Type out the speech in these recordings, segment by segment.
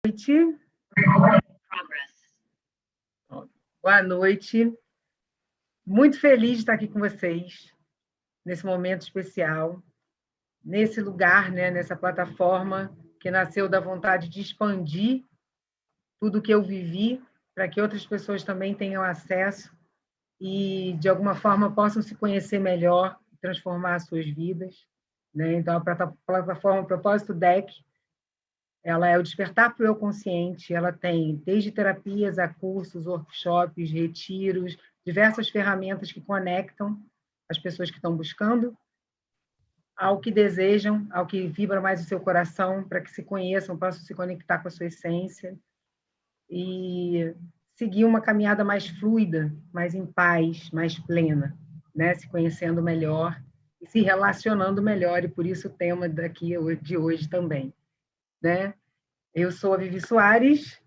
Noite. Boa noite. Muito feliz de estar aqui com vocês, nesse momento especial, nesse lugar, né, nessa plataforma que nasceu da vontade de expandir tudo que eu vivi, para que outras pessoas também tenham acesso e, de alguma forma, possam se conhecer melhor, transformar as suas vidas. Né? Então, a plataforma Propósito Deck, ela é o despertar para o eu consciente, ela tem desde terapias a cursos, workshops, retiros, diversas ferramentas que conectam as pessoas que estão buscando ao que desejam, ao que vibra mais o seu coração, para que se conheçam, possam se conectar com a sua essência e seguir uma caminhada mais fluida, mais em paz, mais plena, né? Se conhecendo melhor e se relacionando melhor, e por isso o tema daqui de hoje também. Né? Eu sou a Vivi Soares,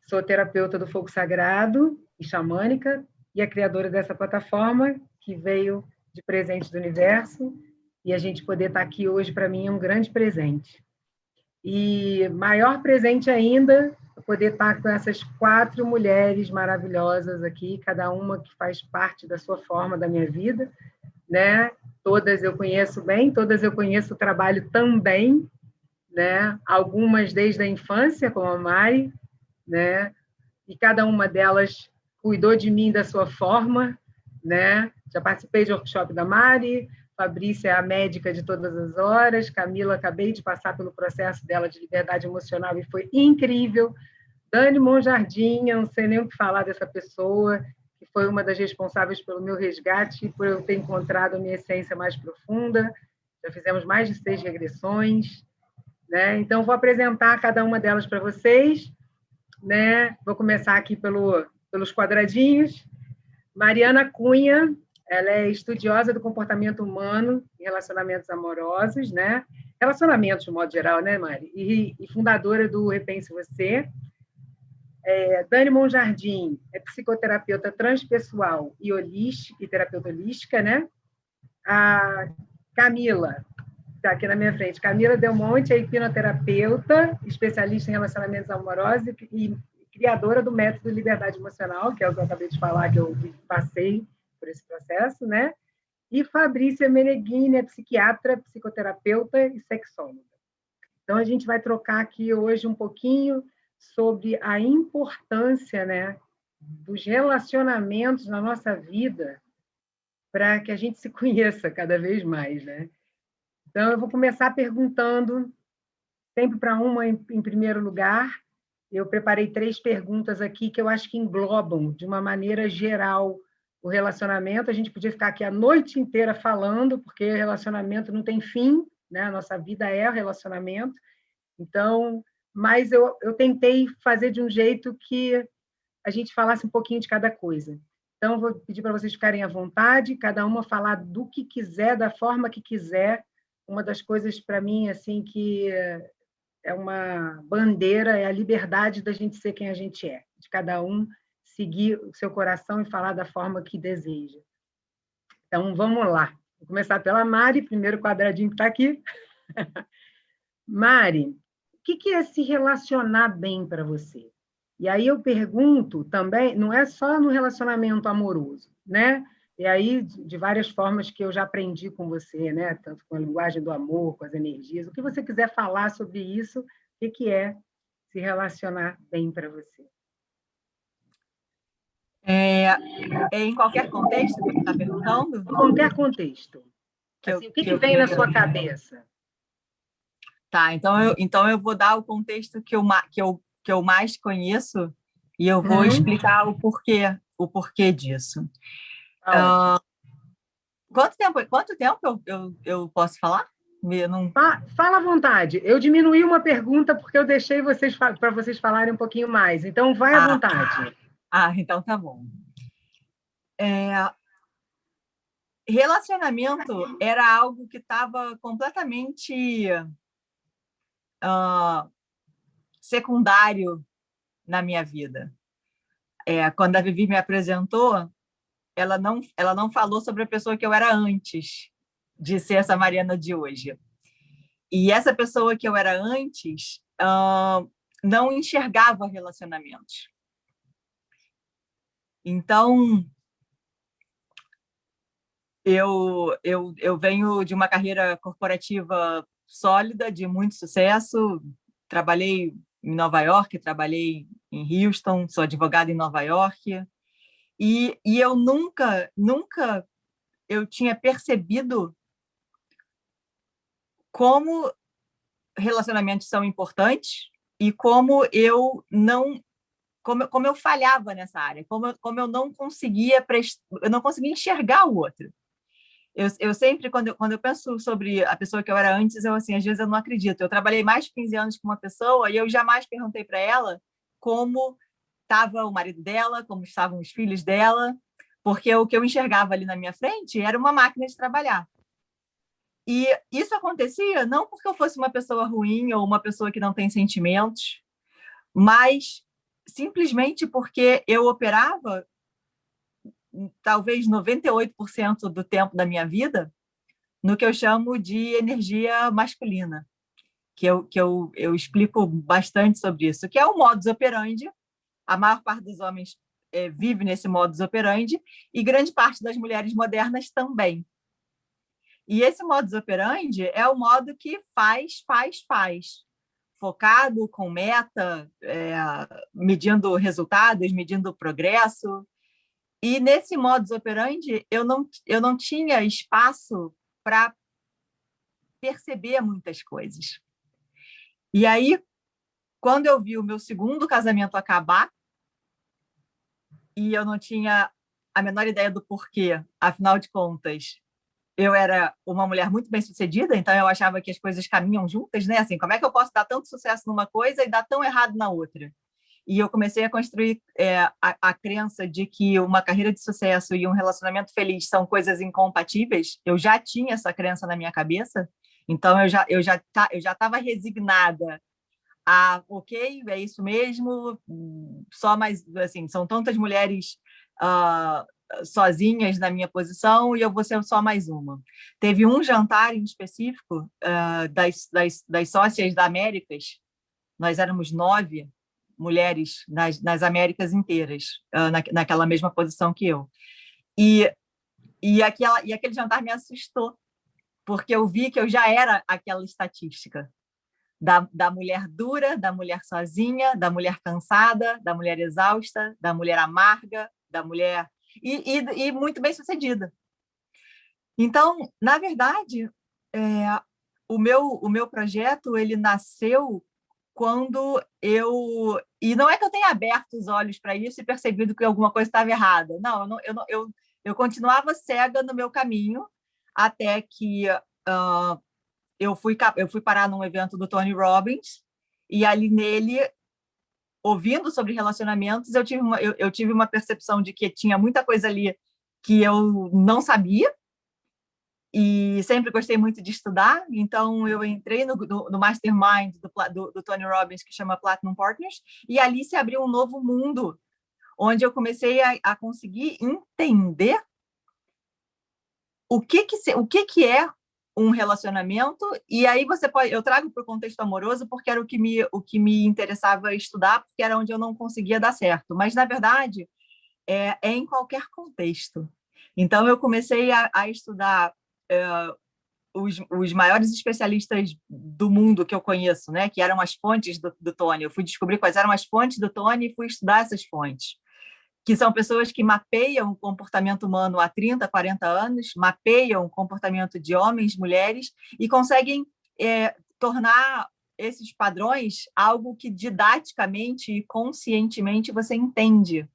sou terapeuta do fogo sagrado e xamânica e a criadora dessa plataforma que veio de presente do universo, e a gente poder estar aqui hoje, para mim, é um grande presente. E maior presente ainda, poder estar com essas 4 mulheres maravilhosas aqui, cada uma que faz parte da sua forma da minha vida, né? Todas eu conheço bem, todas eu conheço o trabalho também, né? Algumas desde a infância, como a Mari, né? E cada uma delas cuidou de mim da sua forma, né? Já participei de workshop da Mari, Fabrícia é a médica de todas as horas, Camila, acabei de passar pelo processo dela de liberdade emocional e foi incrível. Dani Monjardim, eu não sei nem o que falar dessa pessoa, que foi uma das responsáveis pelo meu resgate e por eu ter encontrado a minha essência mais profunda. Já fizemos mais de 6 regressões, né? Então, vou apresentar cada uma delas para vocês. Né? Vou começar aqui pelos quadradinhos. Mariana Cunha, ela é estudiosa do comportamento humano e relacionamentos amorosos, né? Relacionamentos, de modo geral, né, Mari? E fundadora do Repense Você. Dani Monjardim é psicoterapeuta transpessoal e holística, e terapeuta holística, né? A Camila, está aqui na minha frente, Camila Del Monte é hipnoterapeuta, especialista em relacionamentos amorosos e criadora do método Liberdade Emocional, que é o que eu acabei de falar, que eu passei por esse processo, né? E Fabrícia Meneghini é psiquiatra, psicoterapeuta e sexóloga. Então, a gente vai trocar aqui hoje um pouquinho sobre a importância, né, dos relacionamentos na nossa vida para que a gente se conheça cada vez mais, né? Então, eu vou começar perguntando, sempre para uma em primeiro lugar. Eu preparei 3 perguntas aqui que eu acho que englobam, de uma maneira geral, o relacionamento. A gente podia ficar aqui a noite inteira falando, porque relacionamento não tem fim, né? A nossa vida é o relacionamento. Então, mas eu tentei fazer de um jeito que a gente falasse um pouquinho de cada coisa. Então, eu vou pedir para vocês ficarem à vontade, cada uma falar do que quiser, da forma que quiser. Uma das coisas, para mim, assim, que é uma bandeira, é a liberdade da gente ser quem a gente é, de cada um seguir o seu coração e falar da forma que deseja. Então, vamos lá. Vou começar pela Mari, primeiro quadradinho que está aqui. Mari, o que é se relacionar bem para você? E aí eu pergunto também, não é só no relacionamento amoroso, né? E aí, de várias formas que eu já aprendi com você, né? Tanto com a linguagem do amor, com as energias. O que você quiser falar sobre isso, o que é se relacionar bem para você? Em qualquer contexto que você está perguntando? Em qualquer contexto. Assim, o que vem na sua cabeça? Tá, então eu vou dar o contexto que eu mais conheço e eu vou explicar o porquê disso. Quanto tempo eu posso falar? Não... Fala à vontade. Eu diminuí uma pergunta porque eu deixei para vocês falarem um pouquinho mais. Então, vai à vontade. Então tá bom. Relacionamento era algo que estava completamente secundário na minha vida. Quando a Vivi me apresentou, ela não falou sobre a pessoa que eu era antes de ser essa Mariana de hoje. E essa pessoa que eu era antes não enxergava relacionamentos. Então, eu venho de uma carreira corporativa sólida, de muito sucesso. Trabalhei em Nova York, trabalhei em Houston, sou advogada em Nova York. E eu nunca eu tinha percebido como relacionamentos são importantes e como eu não como eu falhava nessa área, como eu não conseguia enxergar o outro. Eu sempre, quando eu penso sobre a pessoa que eu era antes, assim, às vezes eu não acredito. Eu trabalhei mais de 15 anos com uma pessoa e eu jamais perguntei para ela como estava o marido dela, como estavam os filhos dela, porque o que eu enxergava ali na minha frente era uma máquina de trabalhar. E isso acontecia não porque eu fosse uma pessoa ruim ou uma pessoa que não tem sentimentos, mas simplesmente porque eu operava talvez 98% do tempo da minha vida no que eu chamo de energia masculina, eu explico bastante sobre isso, que é o modus operandi. A maior parte dos homens vive nesse modus operandi e grande parte das mulheres modernas também. E esse modus operandi é o modo que faz, focado, com meta, medindo resultados, medindo progresso. E nesse modus operandi, eu não tinha espaço para perceber muitas coisas. E aí, quando eu vi o meu segundo casamento acabar, e eu não tinha a menor ideia do porquê, afinal de contas, eu era uma mulher muito bem-sucedida, então eu achava que as coisas caminham juntas, né? Assim, como é que eu posso dar tanto sucesso numa coisa e dar tão errado na outra? E eu comecei a construir a crença de que uma carreira de sucesso e um relacionamento feliz são coisas incompatíveis. Eu já tinha essa crença na minha cabeça, então eu já estava resignada a, ok, é isso mesmo, só mais, assim, são tantas mulheres sozinhas na minha posição e eu vou ser só mais uma. Teve um jantar em específico das sócias da Américas, nós éramos 9 mulheres nas Américas inteiras, naquela mesma posição que eu. E aquele jantar me assustou, porque eu vi que eu já era aquela estatística da mulher dura, da mulher sozinha, da mulher cansada, da mulher exausta, da mulher amarga, da mulher... E muito bem-sucedida. Então, na verdade, o meu projeto ele nasceu quando eu... E não é que eu tenha aberto os olhos para isso e percebido que alguma coisa estava errada. Não, eu continuava cega no meu caminho até que eu fui parar num evento do Tony Robbins e ali nele, ouvindo sobre relacionamentos, eu tive uma percepção de que tinha muita coisa ali que eu não sabia e sempre gostei muito de estudar, então eu entrei no mastermind do Tony Robbins, que chama Platinum Partners, e ali se abriu um novo mundo, onde eu comecei a conseguir entender o que é um relacionamento, e aí eu trago para o contexto amoroso porque era o que me interessava estudar, porque era onde eu não conseguia dar certo, mas na verdade é em qualquer contexto. Então eu comecei a estudar os maiores especialistas do mundo que eu conheço, né, que eram as fontes do Tony. Eu fui descobrir quais eram as fontes do Tony e fui estudar essas fontes, que são pessoas que mapeiam o comportamento humano há 30, 40 anos, mapeiam o comportamento de homens, mulheres, e conseguem tornar esses padrões algo que didaticamente e conscientemente você entende.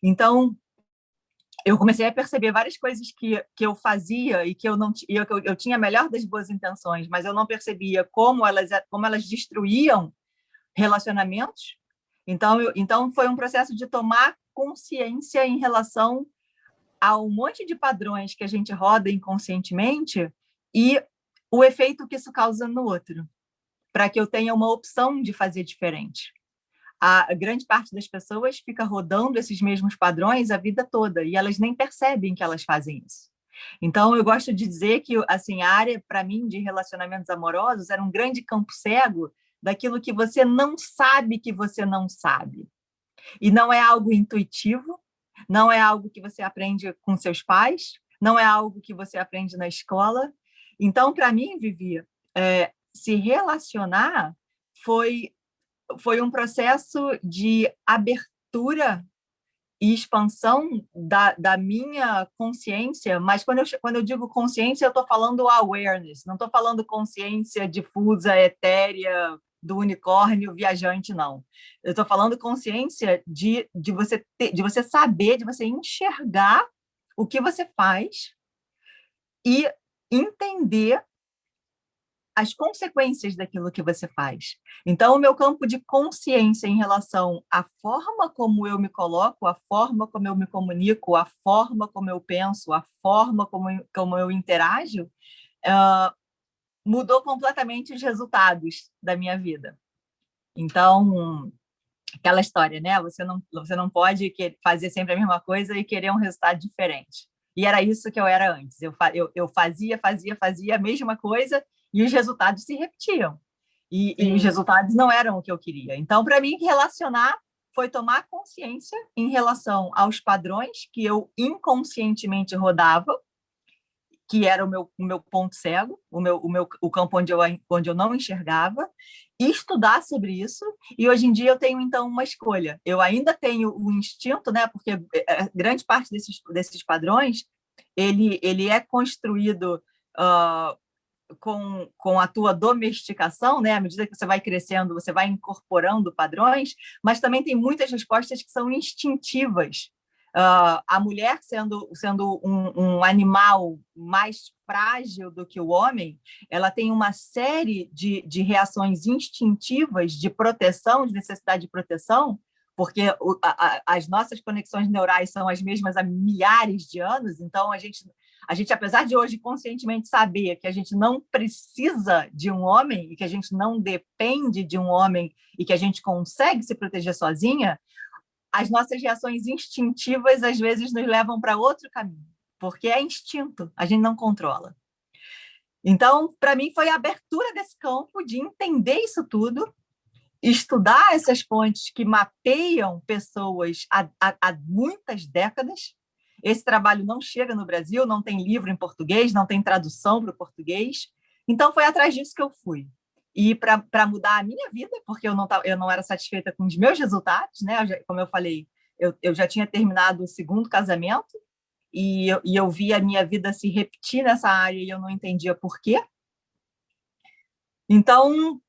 Então, eu comecei a perceber várias coisas que eu fazia e que eu tinha a melhor das boas intenções, mas eu não percebia como elas destruíam relacionamentos. Então foi um processo de tomar consciência em relação a um monte de padrões que a gente roda inconscientemente e o efeito que isso causa no outro, para que eu tenha uma opção de fazer diferente. A grande parte das pessoas fica rodando esses mesmos padrões a vida toda e elas nem percebem que elas fazem isso. Então, eu gosto de dizer que assim, a área, para mim, de relacionamentos amorosos era um grande campo cego daquilo que você não sabe que você não sabe. E não é algo intuitivo, não é algo que você aprende com seus pais, não é algo que você aprende na escola. Então, para mim, Vivi, se relacionar foi um processo de abertura e expansão da minha consciência, mas quando eu digo consciência, eu estou falando awareness, não estou falando consciência difusa, etérea, do unicórnio viajante, não. Eu estou falando consciência de você saber, de você enxergar o que você faz e entender as consequências daquilo que você faz. Então, o meu campo de consciência em relação à forma como eu me coloco, a forma como eu me comunico, a forma como eu penso, a forma como eu interajo, mudou completamente os resultados da minha vida. Então, aquela história, né? Você não pode fazer sempre a mesma coisa e querer um resultado diferente. E era isso que eu era antes. Eu fazia a mesma coisa e os resultados se repetiam. E os resultados não eram o que eu queria. Então, para mim, relacionar foi tomar consciência em relação aos padrões que eu inconscientemente rodava, que era o meu ponto cego, o campo onde eu não enxergava, e estudar sobre isso. E hoje em dia eu tenho, então, uma escolha. Eu ainda tenho o instinto, né? Porque grande parte desses padrões, ele é construído com a tua domesticação, né? À medida que você vai crescendo, você vai incorporando padrões, mas também tem muitas respostas que são instintivas. A mulher, sendo um animal mais frágil do que o homem, ela tem uma série de reações instintivas de proteção, de necessidade de proteção, porque as nossas conexões neurais são as mesmas há milhares de anos, então a gente, apesar de hoje conscientemente saber que a gente não precisa de um homem e que a gente não depende de um homem e que a gente consegue se proteger sozinha, as nossas reações instintivas às vezes nos levam para outro caminho, porque é instinto, a gente não controla. Então, para mim, foi a abertura desse campo de entender isso tudo, estudar essas fontes que mapeiam pessoas há muitas décadas. Esse trabalho não chega no Brasil, não tem livro em português, não tem tradução para o português. Então, foi atrás disso que eu fui. E para mudar a minha vida, porque eu não era satisfeita com os meus resultados, né? Como eu falei, eu já tinha terminado o segundo casamento e eu via a minha vida se repetir nessa área e eu não entendia por quê. Então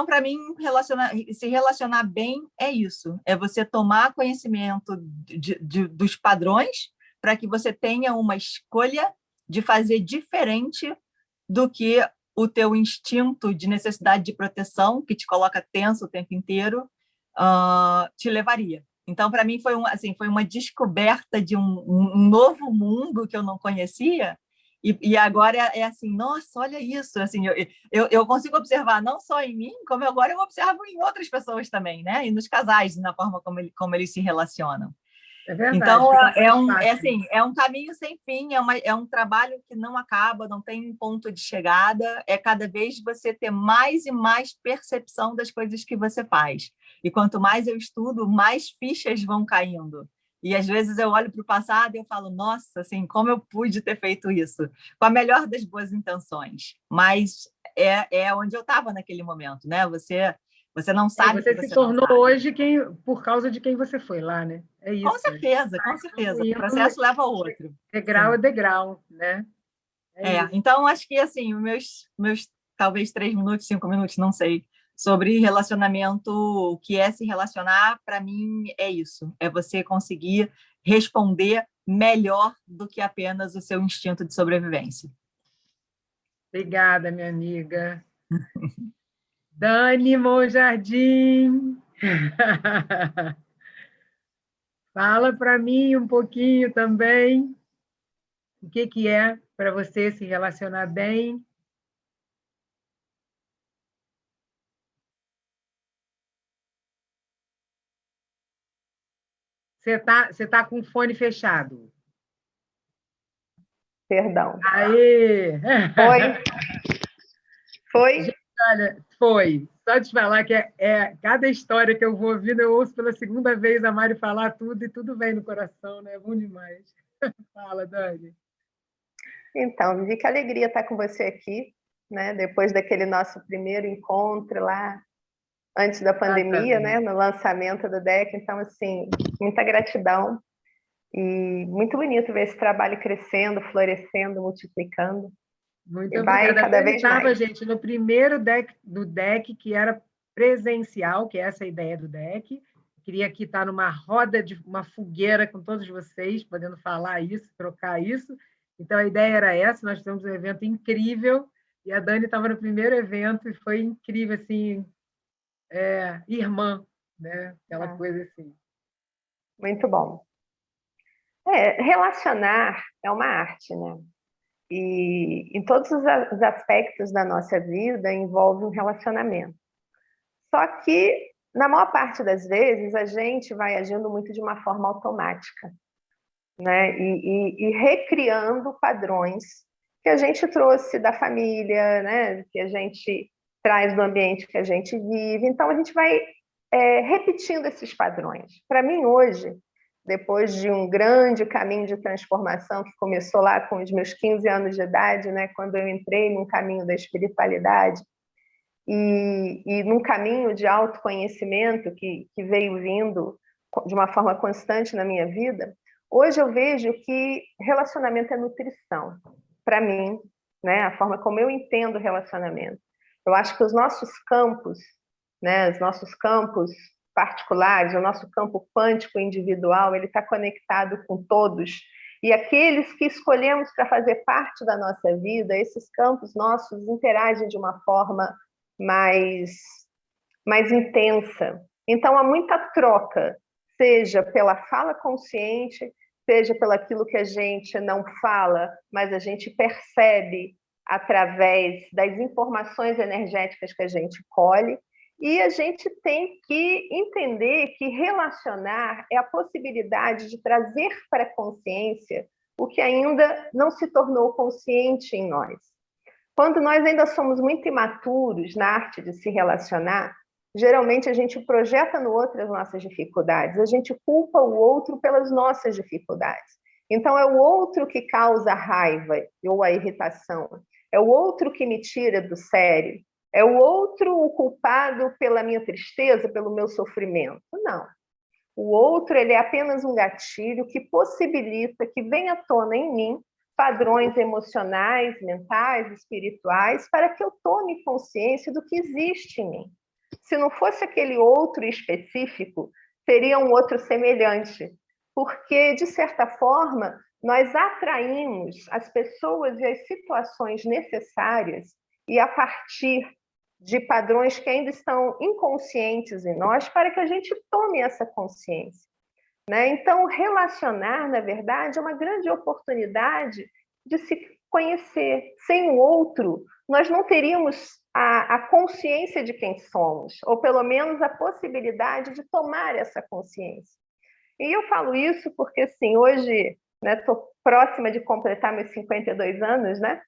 para mim, se relacionar bem é isso, é você tomar conhecimento dos padrões para que você tenha uma escolha de fazer diferente do que o teu instinto de necessidade de proteção, que te coloca tenso o tempo inteiro, te levaria. Então, para mim, foi uma descoberta de um novo mundo que eu não conhecia, e agora é assim, nossa, olha isso, assim, eu consigo observar não só em mim, como agora eu observo em outras pessoas também, né? E nos casais, na forma como eles se relacionam. É verdade. Então, é um caminho sem fim, é um trabalho que não acaba, não tem ponto de chegada, é cada vez você ter mais e mais percepção das coisas que você faz. E quanto mais eu estudo, mais fichas vão caindo. E às vezes eu olho para o passado e eu falo, nossa, assim, como eu pude ter feito isso? Com a melhor das boas intenções. Mas é onde eu estava naquele momento, né? Você não sabe. Você se tornou hoje por causa de quem você foi lá, né? É isso. Com certeza, com certeza. O processo leva ao outro. Degrau a degrau, né? Então, acho que assim, meus talvez 3 minutos, 5 minutos, não sei, sobre relacionamento, o que é se relacionar, para mim é isso. É você conseguir responder melhor do que apenas o seu instinto de sobrevivência. Obrigada, minha amiga. Dani Monjardim. Fala para mim um pouquinho também o que é para você se relacionar bem. Você tá com o fone fechado. Perdão. Aê! Foi? Olha, foi. Só te falar que cada história que eu vou ouvindo, eu ouço pela segunda vez a Mari falar tudo e tudo vem no coração, né? É bom demais. Fala, Dani. Então, Vivi, que alegria estar com você aqui, né? Depois daquele nosso primeiro encontro lá, antes da pandemia, né? Exatamente. No lançamento do deck. Então, assim, muita gratidão e muito bonito ver esse trabalho crescendo, florescendo, multiplicando. Muito E vai obrigada. A cada Dani vez estava, mais. gente, no primeiro deck do deck, que era presencial, que é essa a ideia do deck. Queria aqui estar numa roda de uma fogueira com todos vocês, podendo falar isso, trocar isso. Então, a ideia era essa. Nós tivemos um evento incrível e a Dani estava no primeiro evento e foi incrível, assim, irmã, né? Aquela Ah, coisa assim. muito bom. Relacionar é uma arte, né? E em todos os aspectos da nossa vida envolve um relacionamento. Só que, na maior parte das vezes, a gente vai agindo muito de uma forma automática, né? E recriando padrões que a gente trouxe da família, né? Que a gente traz do ambiente que a gente vive. Então, a gente vai repetindo esses padrões. Para mim, hoje, depois de um grande caminho de transformação que começou lá com os meus 15 anos de idade, né? Quando eu entrei num caminho da espiritualidade, e num caminho de autoconhecimento que veio vindo de uma forma constante na minha vida, hoje eu vejo que relacionamento é nutrição, para mim, né? A forma como eu entendo relacionamento. Eu acho que os nossos campos, né? Os nossos campos particulares, o nosso campo quântico individual, ele está conectado com todos. E aqueles que escolhemos para fazer parte da nossa vida, esses campos nossos interagem de uma forma mais intensa. Então, há muita troca, seja pela fala consciente, seja pelo aquilo que a gente não fala, mas a gente percebe através das informações energéticas que a gente colhe. E a gente tem que entender que relacionar é a possibilidade de trazer para a consciência o que ainda não se tornou consciente em nós. Quando nós ainda somos muito imaturos na arte de se relacionar, geralmente a gente projeta no outro as nossas dificuldades, a gente culpa o outro pelas nossas dificuldades. Então é o outro que causa a raiva ou a irritação, é o outro que me tira do sério, é o outro o culpado pela minha tristeza, pelo meu sofrimento. Não. O outro, ele é apenas um gatilho que possibilita que venha à tona em mim padrões emocionais, mentais, espirituais, para que eu tome consciência do que existe em mim. Se não fosse aquele outro específico, seria um outro semelhante, porque, de certa forma, nós atraímos as pessoas e as situações necessárias e a partir de padrões que ainda estão inconscientes em nós para que a gente tome essa consciência, né? Então, relacionar, na verdade, é uma grande oportunidade de se conhecer. Sem o outro, nós não teríamos a consciência de quem somos, ou pelo menos a possibilidade de tomar essa consciência. E eu falo isso porque, assim, hoje estou próxima de completar meus 52 anos, né?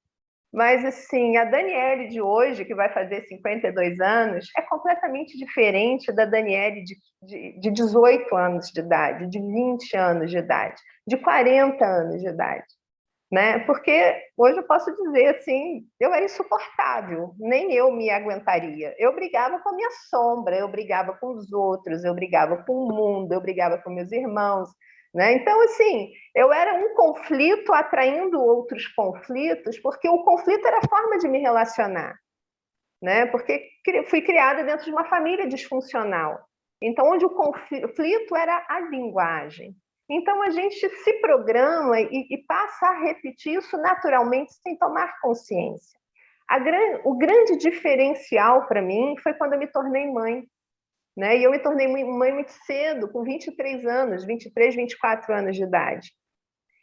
Mas, assim, a Daniele de hoje, que vai fazer 52 anos, é completamente diferente da Daniele de 18 anos de idade, de 20 anos de idade, de 40 anos de idade. Né? Porque hoje eu posso dizer assim, eu era insuportável, nem eu me aguentaria. Eu brigava com a minha sombra, eu brigava com os outros, eu brigava com o mundo, eu brigava com meus irmãos, né? Então, assim, eu era um conflito atraindo outros conflitos, porque o conflito era a forma de me relacionar, né? Porque fui criada dentro de uma família disfuncional. Então, onde o conflito era a linguagem. Então, a gente se programa e passa a repetir isso naturalmente, sem tomar consciência. O grande diferencial para mim foi quando eu me tornei mãe. Né? E eu me tornei mãe muito cedo, com 23 anos, 23, 24 anos de idade.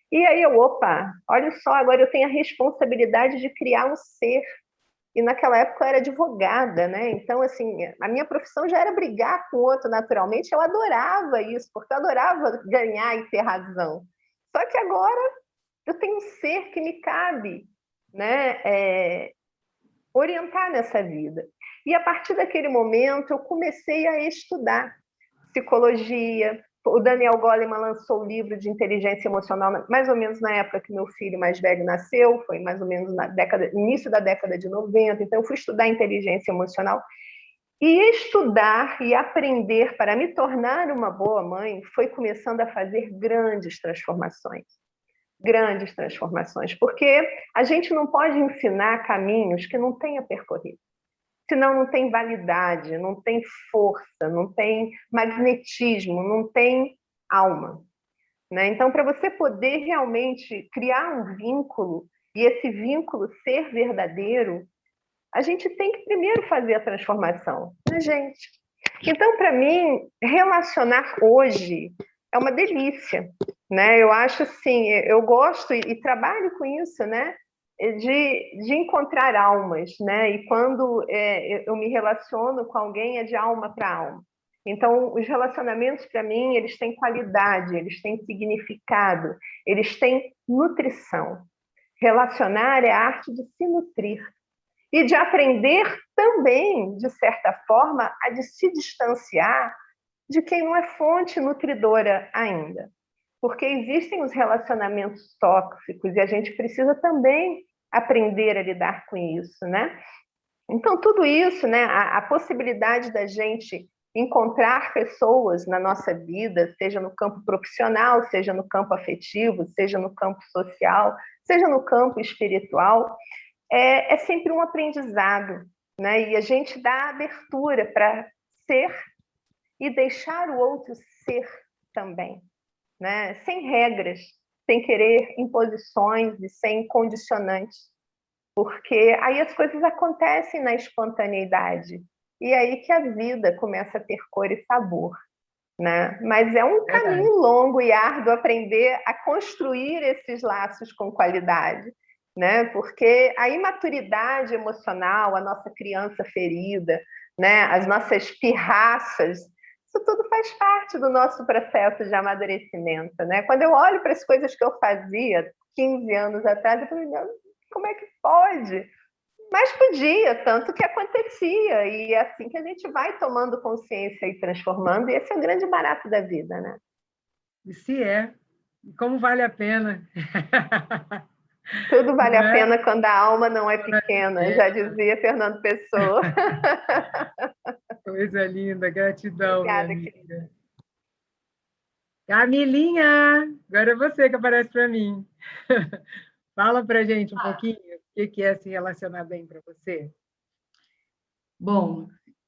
E aí opa, olha só, agora eu tenho a responsabilidade de criar um ser. E naquela época eu era advogada, né? Então, assim, a minha profissão já era brigar com o outro naturalmente. Eu adorava isso, porque eu adorava ganhar e ter razão. Só que agora eu tenho um ser que me cabe, né? orientar nessa vida. E a partir daquele momento eu comecei a estudar psicologia. O Daniel Goleman lançou o livro de inteligência emocional mais ou menos na época que meu filho mais velho nasceu, foi mais ou menos início da década de 90, então eu fui estudar inteligência emocional. E estudar e aprender para me tornar uma boa mãe foi começando a fazer grandes transformações, porque a gente não pode ensinar caminhos que não tenha percorrido. Senão não tem validade, não tem força, não tem magnetismo, não tem alma, né? Então, para você poder realmente criar um vínculo e esse vínculo ser verdadeiro, a gente tem que primeiro fazer a transformação na gente. Então, para mim, relacionar hoje é uma delícia, né? Eu acho assim, eu gosto e trabalho com isso, né? De encontrar almas, né? E quando eu me relaciono com alguém, é de alma para alma. Então, os relacionamentos, para mim, eles têm qualidade, eles têm significado, eles têm nutrição. Relacionar é a arte de se nutrir e de aprender também, de certa forma, a de se distanciar de quem não é fonte nutridora ainda. Porque existem os relacionamentos tóxicos e a gente precisa também aprender a lidar com isso, né? Então, tudo isso, né, a possibilidade da gente encontrar pessoas na nossa vida, seja no campo profissional, seja no campo afetivo, seja no campo social, seja no campo espiritual, é sempre um aprendizado, né? E a gente dá abertura para ser e deixar o outro ser também, né? Sem regras, sem querer imposições e sem condicionantes, porque aí as coisas acontecem na espontaneidade e aí que a vida começa a ter cor e sabor, né? Mas é um caminho longo e árduo aprender a construir esses laços com qualidade, né? Porque a imaturidade emocional, a nossa criança ferida, né? As nossas pirraças, isso tudo faz parte do nosso processo de amadurecimento, né? Quando eu olho para as coisas que eu fazia 15 anos atrás, eu falei, como é que pode? Mas podia, tanto que acontecia, e é assim que a gente vai tomando consciência e transformando, e esse é o grande barato da vida, né? E se é, como vale a pena. Tudo vale a pena quando a alma não é pequena, já dizia Fernando Pessoa. Coisa linda, gratidão, Obrigada, minha amiga. querida. Camilinha, agora é você que aparece para mim. Fala para a gente um pouquinho o que é se relacionar bem para você. Bom,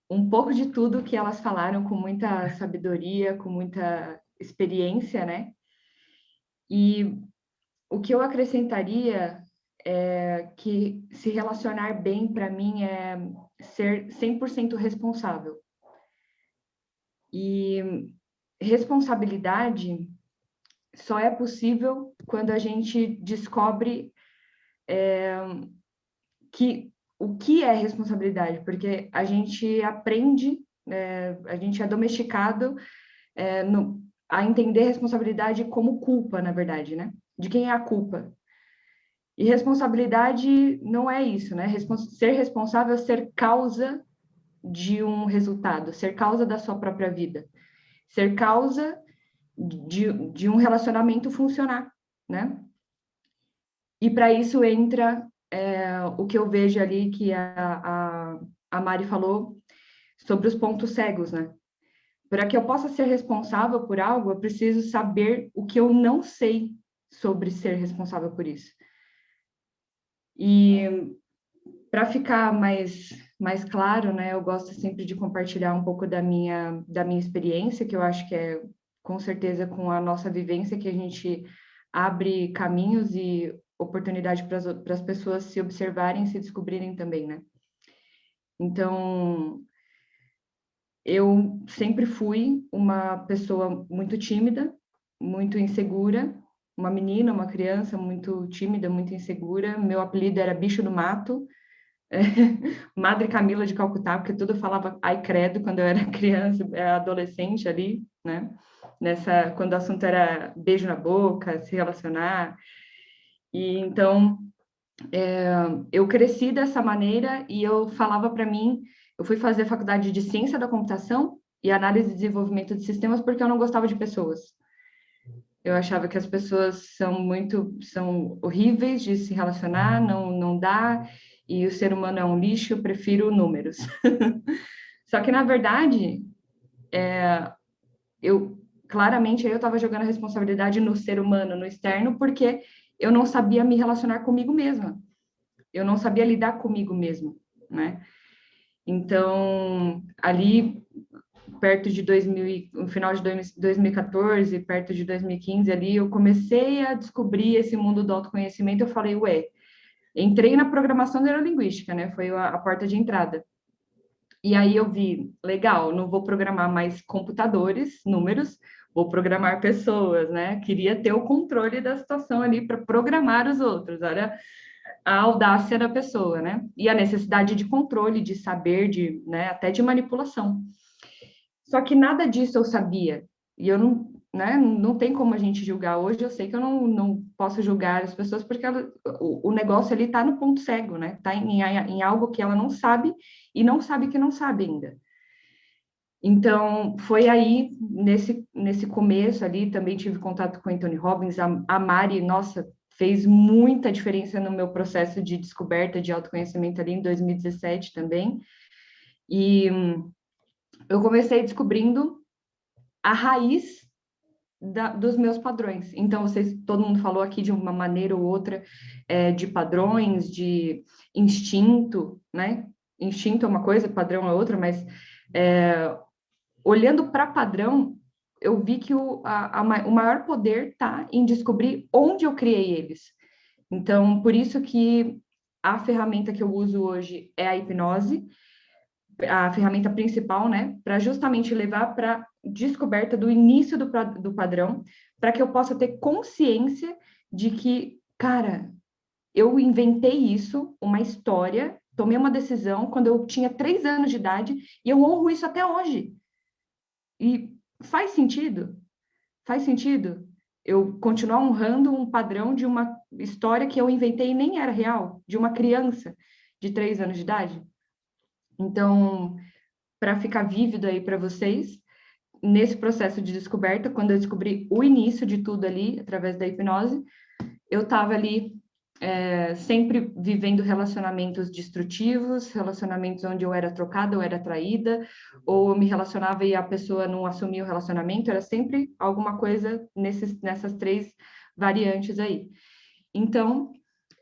um pouco de tudo que elas falaram com muita sabedoria, com muita experiência, né? E o que eu acrescentaria é que se relacionar bem para mim é ser 100% responsável. E responsabilidade só é possível quando a gente descobre o que é responsabilidade, porque a gente aprende, a gente é domesticado a entender responsabilidade como culpa, na verdade, né? De quem é a culpa. E responsabilidade não é isso, né? Ser responsável é ser causa de um resultado, ser causa da sua própria vida, ser causa de um relacionamento funcionar, né? E para isso entra o que eu vejo ali que a Mari falou sobre os pontos cegos, né? Para que eu possa ser responsável por algo, eu preciso saber o que eu não sei sobre ser responsável por isso. E para ficar mais claro, né, eu gosto sempre de compartilhar um pouco da minha experiência, que eu acho que é, com certeza, com a nossa vivência, que a gente abre caminhos e oportunidade para as pessoas se observarem, se descobrirem também, né? Então, eu sempre fui uma pessoa muito tímida, muito insegura, uma menina, uma criança muito tímida, muito insegura. Meu apelido era Bicho do Mato, Madre Camila de Calcutá, porque tudo falava ai credo quando eu era criança, adolescente ali, né? Quando o assunto era beijo na boca, se relacionar. E então, eu cresci dessa maneira e eu falava para mim, eu fui fazer faculdade de ciência da computação e análise e desenvolvimento de sistemas porque eu não gostava de pessoas. Eu achava que as pessoas são horríveis de se relacionar, não dá, e o ser humano é um lixo, eu prefiro números. Só que, na verdade, claramente eu estava jogando a responsabilidade no ser humano, no externo, porque eu não sabia me relacionar comigo mesma. Eu não sabia lidar comigo mesma, né? Então, ali perto de no final de 2014, perto de 2015 ali, eu comecei a descobrir esse mundo do autoconhecimento. Eu falei, ué, entrei na programação neurolinguística, né? Foi a porta de entrada. E aí eu vi, legal, não vou programar mais computadores, números, vou programar pessoas, né? Queria ter o controle da situação ali para programar os outros. Olha a audácia da pessoa, né? E a necessidade de controle, de saber, né, até de manipulação. Só que nada disso eu sabia. E eu não, né, não tem como a gente julgar. Hoje eu sei que eu não posso julgar as pessoas porque o negócio ali está no ponto cego, né? Está em algo que ela não sabe e não sabe que não sabe ainda. Então, foi aí, nesse começo ali, também tive contato com o Anthony Robbins, a Mari, nossa, fez muita diferença no meu processo de descoberta de autoconhecimento ali em 2017 também. E eu comecei descobrindo a raiz dos meus padrões. Então, todo mundo falou aqui de uma maneira ou outra de padrões, de instinto, né? Instinto é uma coisa, padrão é outra, mas olhando para padrão, eu vi que o maior poder está em descobrir onde eu criei eles. Então, por isso que a ferramenta que eu uso hoje é a hipnose, a ferramenta principal, né, para justamente levar para descoberta do início do padrão, para que eu possa ter consciência de que, cara, eu inventei isso, uma história, tomei uma decisão quando eu tinha 3 anos de idade e eu honro isso até hoje. E faz sentido? Faz sentido eu continuar honrando um padrão de uma história que eu inventei e nem era real, de uma criança de 3 anos de idade? Então, para ficar vívido aí para vocês, nesse processo de descoberta, quando eu descobri o início de tudo ali, através da hipnose, eu estava ali sempre vivendo relacionamentos destrutivos, relacionamentos onde eu era trocada, eu era traída, ou eu me relacionava e a pessoa não assumia o relacionamento, era sempre alguma coisa nessas 3 variantes aí. Então,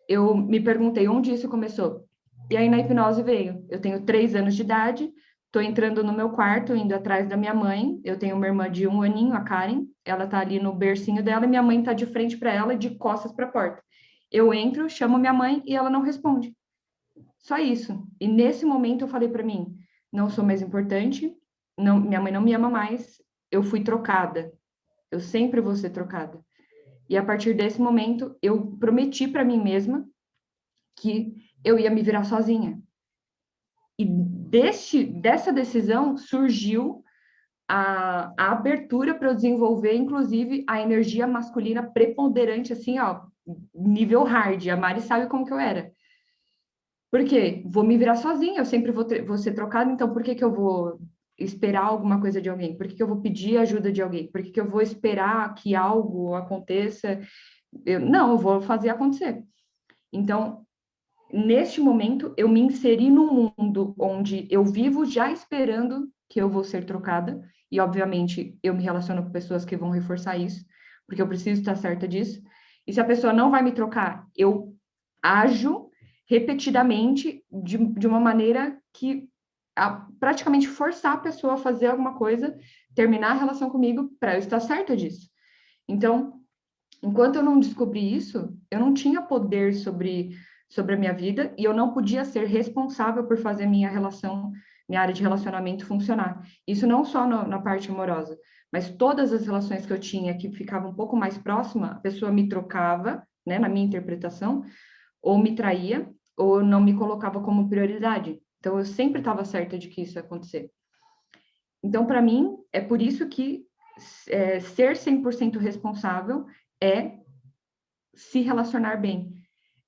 eu me perguntei onde isso começou. E aí na hipnose veio. Eu tenho 3 anos de idade, estou entrando no meu quarto, indo atrás da minha mãe. Eu tenho uma irmã de 1 aninho, a Karen. Ela está ali no bercinho dela e minha mãe está de frente para ela, de costas para a porta. Eu entro, chamo minha mãe e ela não responde. Só isso. E nesse momento eu falei para mim, não sou mais importante, não, minha mãe não me ama mais, eu fui trocada. Eu sempre vou ser trocada. E a partir desse momento, eu prometi para mim mesma que eu ia me virar sozinha. E dessa decisão surgiu a abertura para eu desenvolver, inclusive, a energia masculina preponderante, assim, ó, nível hard. A Mari sabe como que eu era. Por quê? Vou me virar sozinha, eu sempre vou ser trocada, então por que eu vou esperar alguma coisa de alguém? Por que eu vou pedir ajuda de alguém? Por que eu vou esperar que algo aconteça? Não, eu vou fazer acontecer. Então, neste momento, eu me inseri num mundo onde eu vivo já esperando que eu vou ser trocada, e obviamente eu me relaciono com pessoas que vão reforçar isso, porque eu preciso estar certa disso. E se a pessoa não vai me trocar, eu ajo repetidamente de uma maneira que praticamente forçar a pessoa a fazer alguma coisa, terminar a relação comigo para eu estar certa disso. Então, enquanto eu não descobri isso, eu não tinha poder sobre a minha vida e eu não podia ser responsável por fazer minha área de relacionamento funcionar. Isso não só na parte amorosa, mas todas as relações que eu tinha que ficavam um pouco mais próxima, a pessoa me trocava, né, na minha interpretação, ou me traía, ou não me colocava como prioridade. Então, eu sempre estava certa de que isso ia acontecer. Então, para mim, é por isso que ser 100% responsável é se relacionar bem.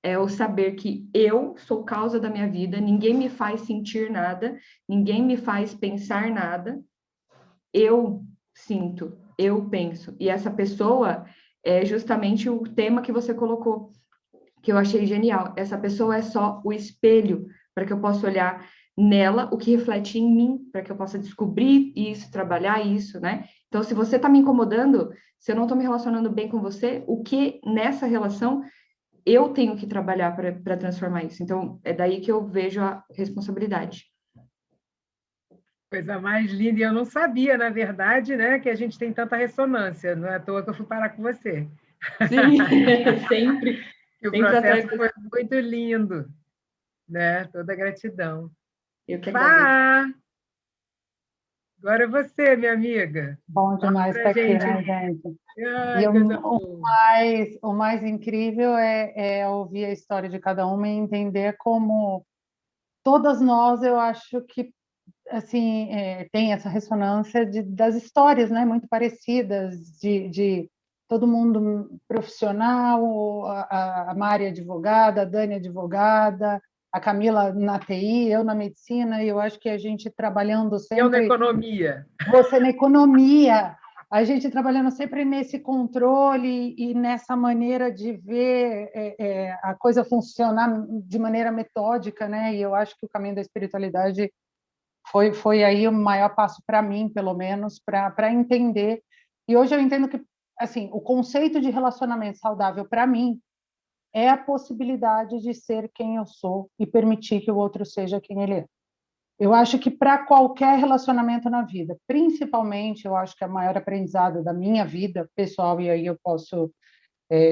é o saber que eu sou causa da minha vida, ninguém me faz sentir nada, ninguém me faz pensar nada, eu sinto, eu penso. E essa pessoa é justamente o tema que você colocou, que eu achei genial. Essa pessoa é só o espelho para que eu possa olhar nela o que reflete em mim, para que eu possa descobrir isso, trabalhar isso, né? Então, se você está me incomodando, se eu não estou me relacionando bem com você, o que nessa relação eu tenho que trabalhar para transformar isso? Então, é daí que eu vejo a responsabilidade. Coisa mais linda, e eu não sabia, na verdade, né, que a gente tem tanta ressonância, não é à toa que eu fui parar com você. Sim, sempre. E o Sempre processo atrás. foi muito lindo, né? Toda gratidão. Eu que agradeço. Fá! Agora é você, minha amiga. Bom Fala demais pra estar aqui, gente. né, gente? Ai, E coisa boa. o mais incrível é ouvir a história de cada uma e entender como todas nós, eu acho que assim tem essa ressonância das histórias, né, muito parecidas, de todo mundo profissional, a Mari advogada, a Dani advogada, a Camila na TI, eu na medicina, e eu acho que a gente trabalhando Eu na sempre... economia. Você na economia, a gente trabalhando sempre nesse controle e nessa maneira de ver a coisa funcionar de maneira metódica, né? E eu acho que o caminho da espiritualidade foi aí o maior passo para mim, pelo menos, para entender. E hoje eu entendo que, assim, o conceito de relacionamento saudável para mim é a possibilidade de ser quem eu sou e permitir que o outro seja quem ele é. Eu acho que para qualquer relacionamento na vida, principalmente, eu acho que a maior aprendizado da minha vida pessoal, e aí eu posso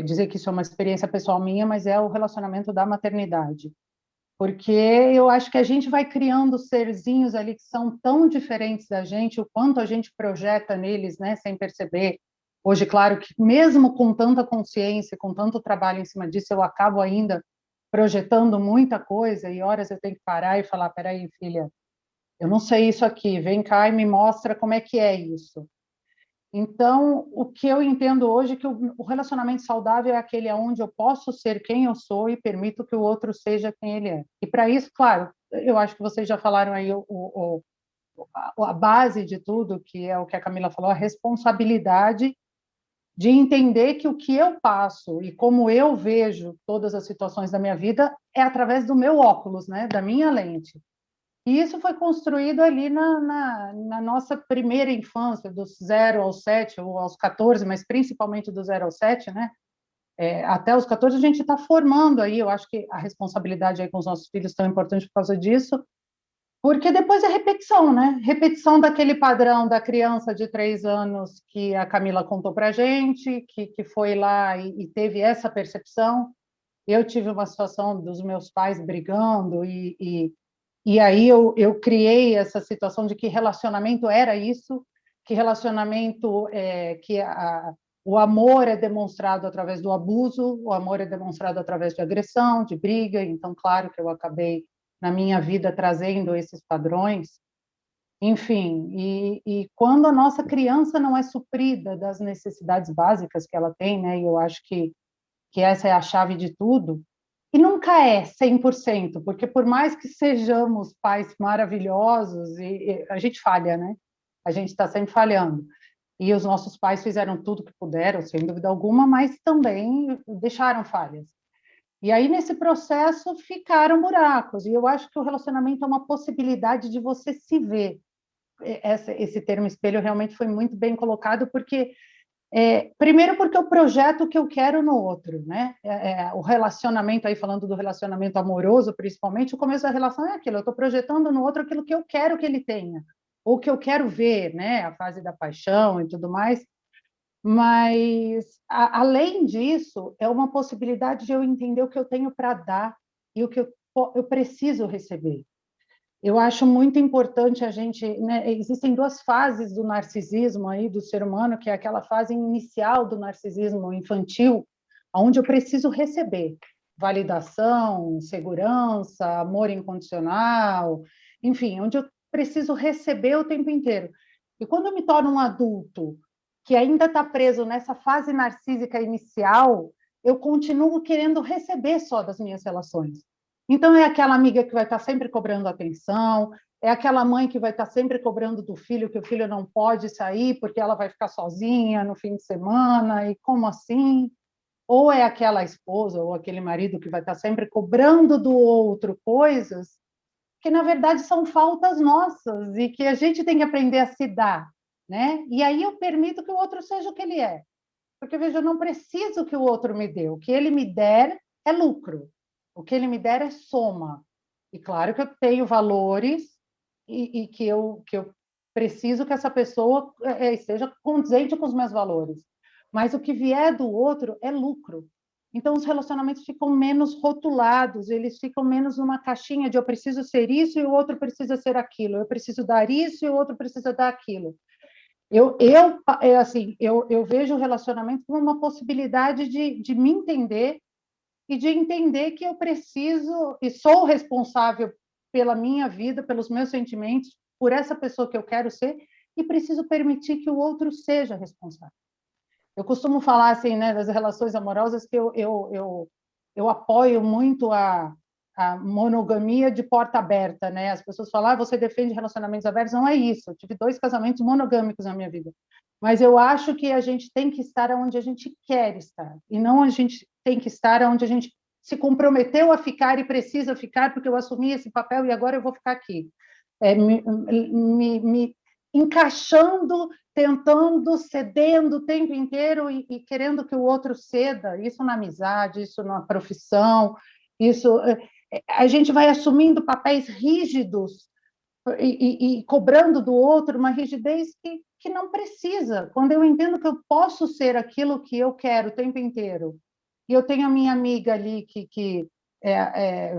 dizer que isso é uma experiência pessoal minha, mas é o relacionamento da maternidade. Porque eu acho que a gente vai criando serzinhos ali que são tão diferentes da gente, o quanto a gente projeta neles, né, sem perceber. Hoje, claro que mesmo com tanta consciência, com tanto trabalho em cima disso, eu acabo ainda projetando muita coisa, e horas eu tenho que parar e falar, peraí, filha, eu não sei isso aqui, vem cá e me mostra como é que é isso. Então, o que eu entendo hoje é que o relacionamento saudável é aquele onde eu posso ser quem eu sou e permito que o outro seja quem ele é. E para isso, claro, eu acho que vocês já falaram aí a base de tudo, que é o que a Camila falou, a responsabilidade de entender que o que eu passo e como eu vejo todas as situações da minha vida é através do meu óculos, né, da minha lente. E isso foi construído ali na nossa primeira infância, dos 0 aos 7 ou aos 14, mas principalmente do 0 aos 7, né? Até os 14 a gente está formando aí, eu acho que a responsabilidade aí com os nossos filhos é tão importante por causa disso, porque depois é repetição, né? Repetição daquele padrão da criança de 3 anos que a Camila contou para a gente, que foi lá e teve essa percepção. Eu tive uma situação dos meus pais brigando e aí eu criei essa situação de que relacionamento era isso, que relacionamento o amor é demonstrado através do abuso, o amor é demonstrado através de agressão, de briga. Então, claro que eu acabei na minha vida trazendo esses padrões. Enfim, e quando a nossa criança não é suprida das necessidades básicas que ela tem, né? E eu acho que essa é a chave de tudo. E nunca é 100%, porque por mais que sejamos pais maravilhosos, e a gente falha, né? A gente está sempre falhando. E os nossos pais fizeram tudo que puderam, sem dúvida alguma, mas também deixaram falhas. E aí, nesse processo, ficaram buracos. E eu acho que o relacionamento é uma possibilidade de você se ver. Esse termo espelho realmente foi muito bem colocado, porque primeiro porque eu projeto o que eu quero no outro, né? O relacionamento, aí falando do relacionamento amoroso, principalmente, o começo da relação é aquilo, eu estou projetando no outro aquilo que eu quero que ele tenha, ou que eu quero ver, né? A fase da paixão e tudo mais. Mas, além disso, é uma possibilidade de eu entender o que eu tenho para dar e o que eu preciso receber. Eu acho muito importante a gente, né, existem 2 fases do narcisismo aí do ser humano, que é aquela fase inicial do narcisismo infantil, onde eu preciso receber validação, segurança, amor incondicional, enfim, onde eu preciso receber o tempo inteiro. E quando eu me torno um adulto que ainda está preso nessa fase narcísica inicial, eu continuo querendo receber só das minhas relações. Então, é aquela amiga que vai estar sempre cobrando atenção, é aquela mãe que vai estar sempre cobrando do filho que o filho não pode sair porque ela vai ficar sozinha no fim de semana, e como assim? Ou é aquela esposa ou aquele marido que vai estar sempre cobrando do outro coisas que, na verdade, são faltas nossas e que a gente tem que aprender a se dar, né? E aí eu permito que o outro seja o que ele é. Porque, veja, eu não preciso que o outro me dê. O que ele me der é lucro. O que ele me der é soma. E claro que eu tenho valores e que eu preciso que essa pessoa esteja condizente com os meus valores. Mas o que vier do outro é lucro. Então, os relacionamentos ficam menos rotulados, eles ficam menos numa caixinha de eu preciso ser isso e o outro precisa ser aquilo, eu preciso dar isso e o outro precisa dar aquilo. Eu vejo o relacionamento como uma possibilidade de me entender e de entender que eu preciso e sou responsável pela minha vida, pelos meus sentimentos, por essa pessoa que eu quero ser, e preciso permitir que o outro seja responsável. Eu costumo falar assim, né, das relações amorosas, que eu apoio muito a monogamia de porta aberta, né? As pessoas falam, você defende relacionamentos abertos. Não é isso. Eu tive 2 casamentos monogâmicos na minha vida. Mas eu acho que a gente tem que estar onde a gente quer estar, e não a gente tem que estar onde a gente se comprometeu a ficar e precisa ficar, porque eu assumi esse papel e agora eu vou ficar aqui. Me encaixando, tentando, cedendo o tempo inteiro e querendo que o outro ceda, isso na amizade, isso na profissão, isso a gente vai assumindo papéis rígidos e cobrando do outro uma rigidez que não precisa. Quando eu entendo que eu posso ser aquilo que eu quero o tempo inteiro, e eu tenho a minha amiga ali que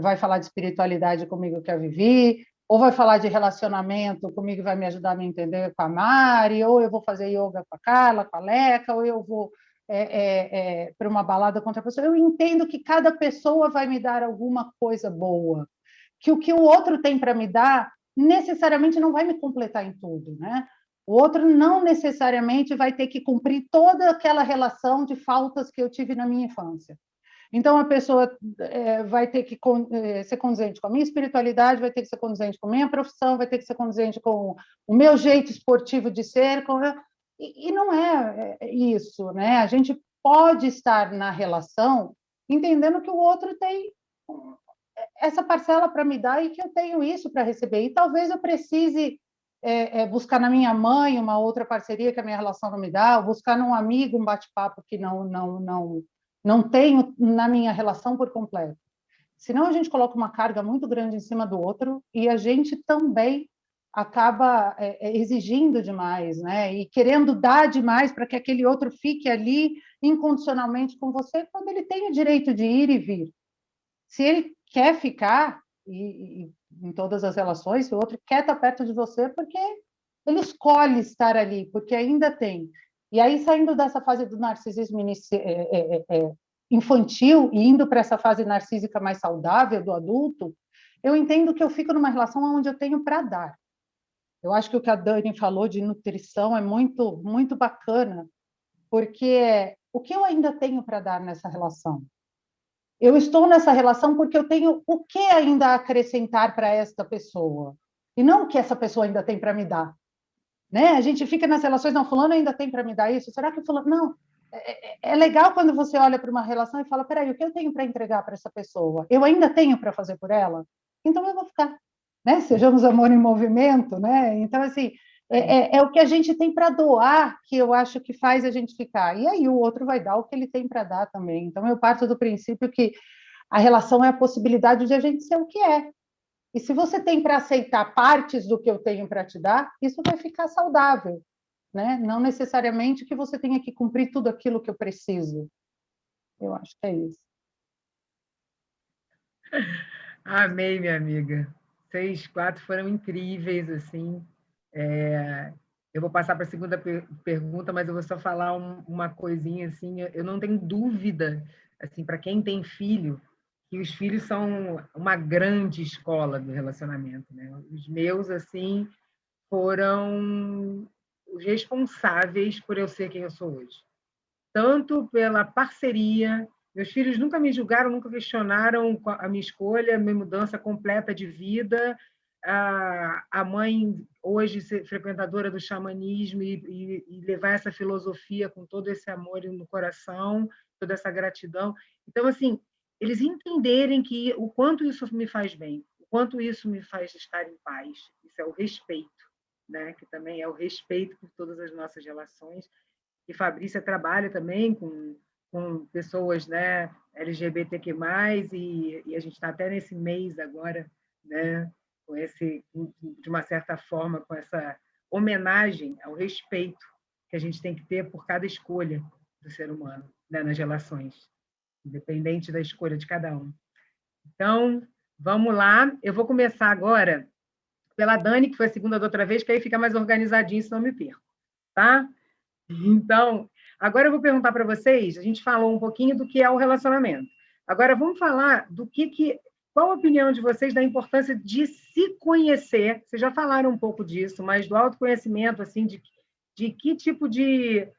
vai falar de espiritualidade comigo, que é a Vivi, ou vai falar de relacionamento comigo e vai me ajudar a me entender com a Mari, ou eu vou fazer yoga com a Carla, com a Leca, ou eu vou para uma balada com outra pessoa. Eu entendo que cada pessoa vai me dar alguma coisa boa, que o outro tem para me dar necessariamente não vai me completar em tudo, né? O outro não necessariamente vai ter que cumprir toda aquela relação de faltas que eu tive na minha infância. Então, a pessoa vai ter que ser condizente com a minha espiritualidade, vai ter que ser condizente com a minha profissão, vai ter que ser condizente com o meu jeito esportivo de ser. E não é isso, né? A gente pode estar na relação entendendo que o outro tem essa parcela para me dar e que eu tenho isso para receber. E talvez eu precise buscar na minha mãe uma outra parceria que a minha relação não me dá, ou buscar num amigo um bate-papo que não tenho na minha relação por completo. Senão a gente coloca uma carga muito grande em cima do outro e a gente também acaba exigindo demais, né? E querendo dar demais para que aquele outro fique ali incondicionalmente com você, quando ele tem o direito de ir e vir. Se ele quer ficar, e em todas as relações, se o outro quer estar perto de você, porque ele escolhe estar ali, porque ainda tem. E aí, saindo dessa fase do narcisismo infantil e indo para essa fase narcísica mais saudável do adulto, eu entendo que eu fico numa relação onde eu tenho para dar. Eu acho que o que a Dani falou de nutrição é muito, muito bacana, porque o que eu ainda tenho para dar nessa relação? Eu estou nessa relação porque eu tenho o que ainda acrescentar para esta pessoa, e não o que essa pessoa ainda tem para me dar. Né? A gente fica nas relações, não, fulano ainda tem para me dar isso, será que fulano... Não, é legal quando você olha para uma relação e fala, peraí, o que eu tenho para entregar para essa pessoa? Eu ainda tenho para fazer por ela? Então eu vou ficar. Né? Sejamos amor em movimento, né? Então, assim, é o que a gente tem para doar que eu acho que faz a gente ficar. E aí o outro vai dar o que ele tem para dar também. Então, eu parto do princípio que a relação é a possibilidade de a gente ser o que é. E se você tem para aceitar partes do que eu tenho para te dar, isso vai ficar saudável, né? Não necessariamente que você tenha que cumprir tudo aquilo que eu preciso. Eu acho que é isso. Amei, minha amiga. 6, 4 foram incríveis, assim. Eu vou passar para a segunda pergunta, mas eu vou só falar uma coisinha, assim. Eu não tenho dúvida, assim, para quem tem filho, que os filhos são uma grande escola do relacionamento, né? Os meus, assim, foram os responsáveis por eu ser quem eu sou hoje. Tanto pela parceria Meus filhos nunca me julgaram, nunca questionaram a minha escolha, a minha mudança completa de vida. A mãe, hoje, frequentadora do xamanismo e levar essa filosofia com todo esse amor no coração, toda essa gratidão. Então, assim, eles entenderem que o quanto isso me faz bem, o quanto isso me faz estar em paz. Isso é o respeito, né? Que também é o respeito por todas as nossas relações. E Fabrícia trabalha também com pessoas, né, LGBTQ+, e a gente está até nesse mês agora, né, com de uma certa forma, com essa homenagem ao respeito que a gente tem que ter por cada escolha do ser humano, né, nas relações, independente da escolha de cada um. Então, vamos lá. Eu vou começar agora pela Dani, que foi a segunda da outra vez, que aí fica mais organizadinho, senão eu me perco, tá? Então, agora eu vou perguntar para vocês, a gente falou um pouquinho do que é o relacionamento. Agora vamos falar qual a opinião de vocês da importância de se conhecer? Vocês já falaram um pouco disso, mas do autoconhecimento, assim, de que tipo de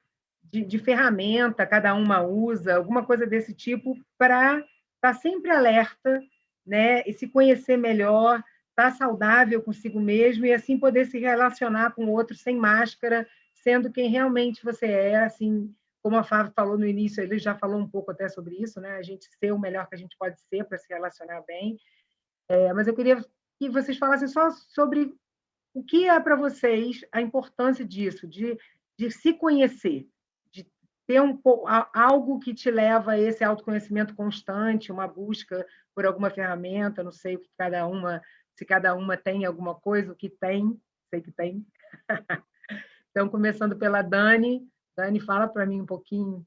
ferramenta cada uma usa, alguma coisa desse tipo, para estar sempre alerta, né? E se conhecer melhor, estar saudável consigo mesmo e assim poder se relacionar com o outro sem máscara, sendo quem realmente você é, assim, como a Fábio falou no início, ele já falou um pouco até sobre isso, né? A gente ser o melhor que a gente pode ser para se relacionar bem. Mas eu queria que vocês falassem só sobre o que é para vocês a importância disso, de se conhecer, de ter algo que te leva a esse autoconhecimento constante, uma busca por alguma ferramenta, não sei o que se cada uma tem alguma coisa, o que tem, sei que tem. Então, começando pela Dani. Dani, fala para mim um pouquinho.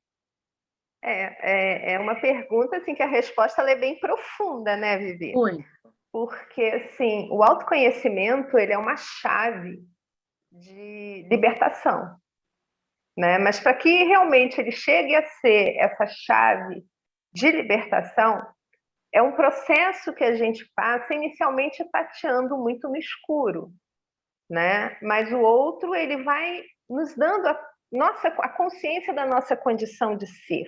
É uma pergunta assim, que a resposta ela é bem profunda, né, Vivi? Oi. Porque assim, o autoconhecimento ele é uma chave de libertação, né? Mas para que realmente ele chegue a ser essa chave de libertação, é um processo que a gente passa inicialmente tateando muito no escuro, né? Mas o outro ele vai nos dando a consciência da nossa condição de ser,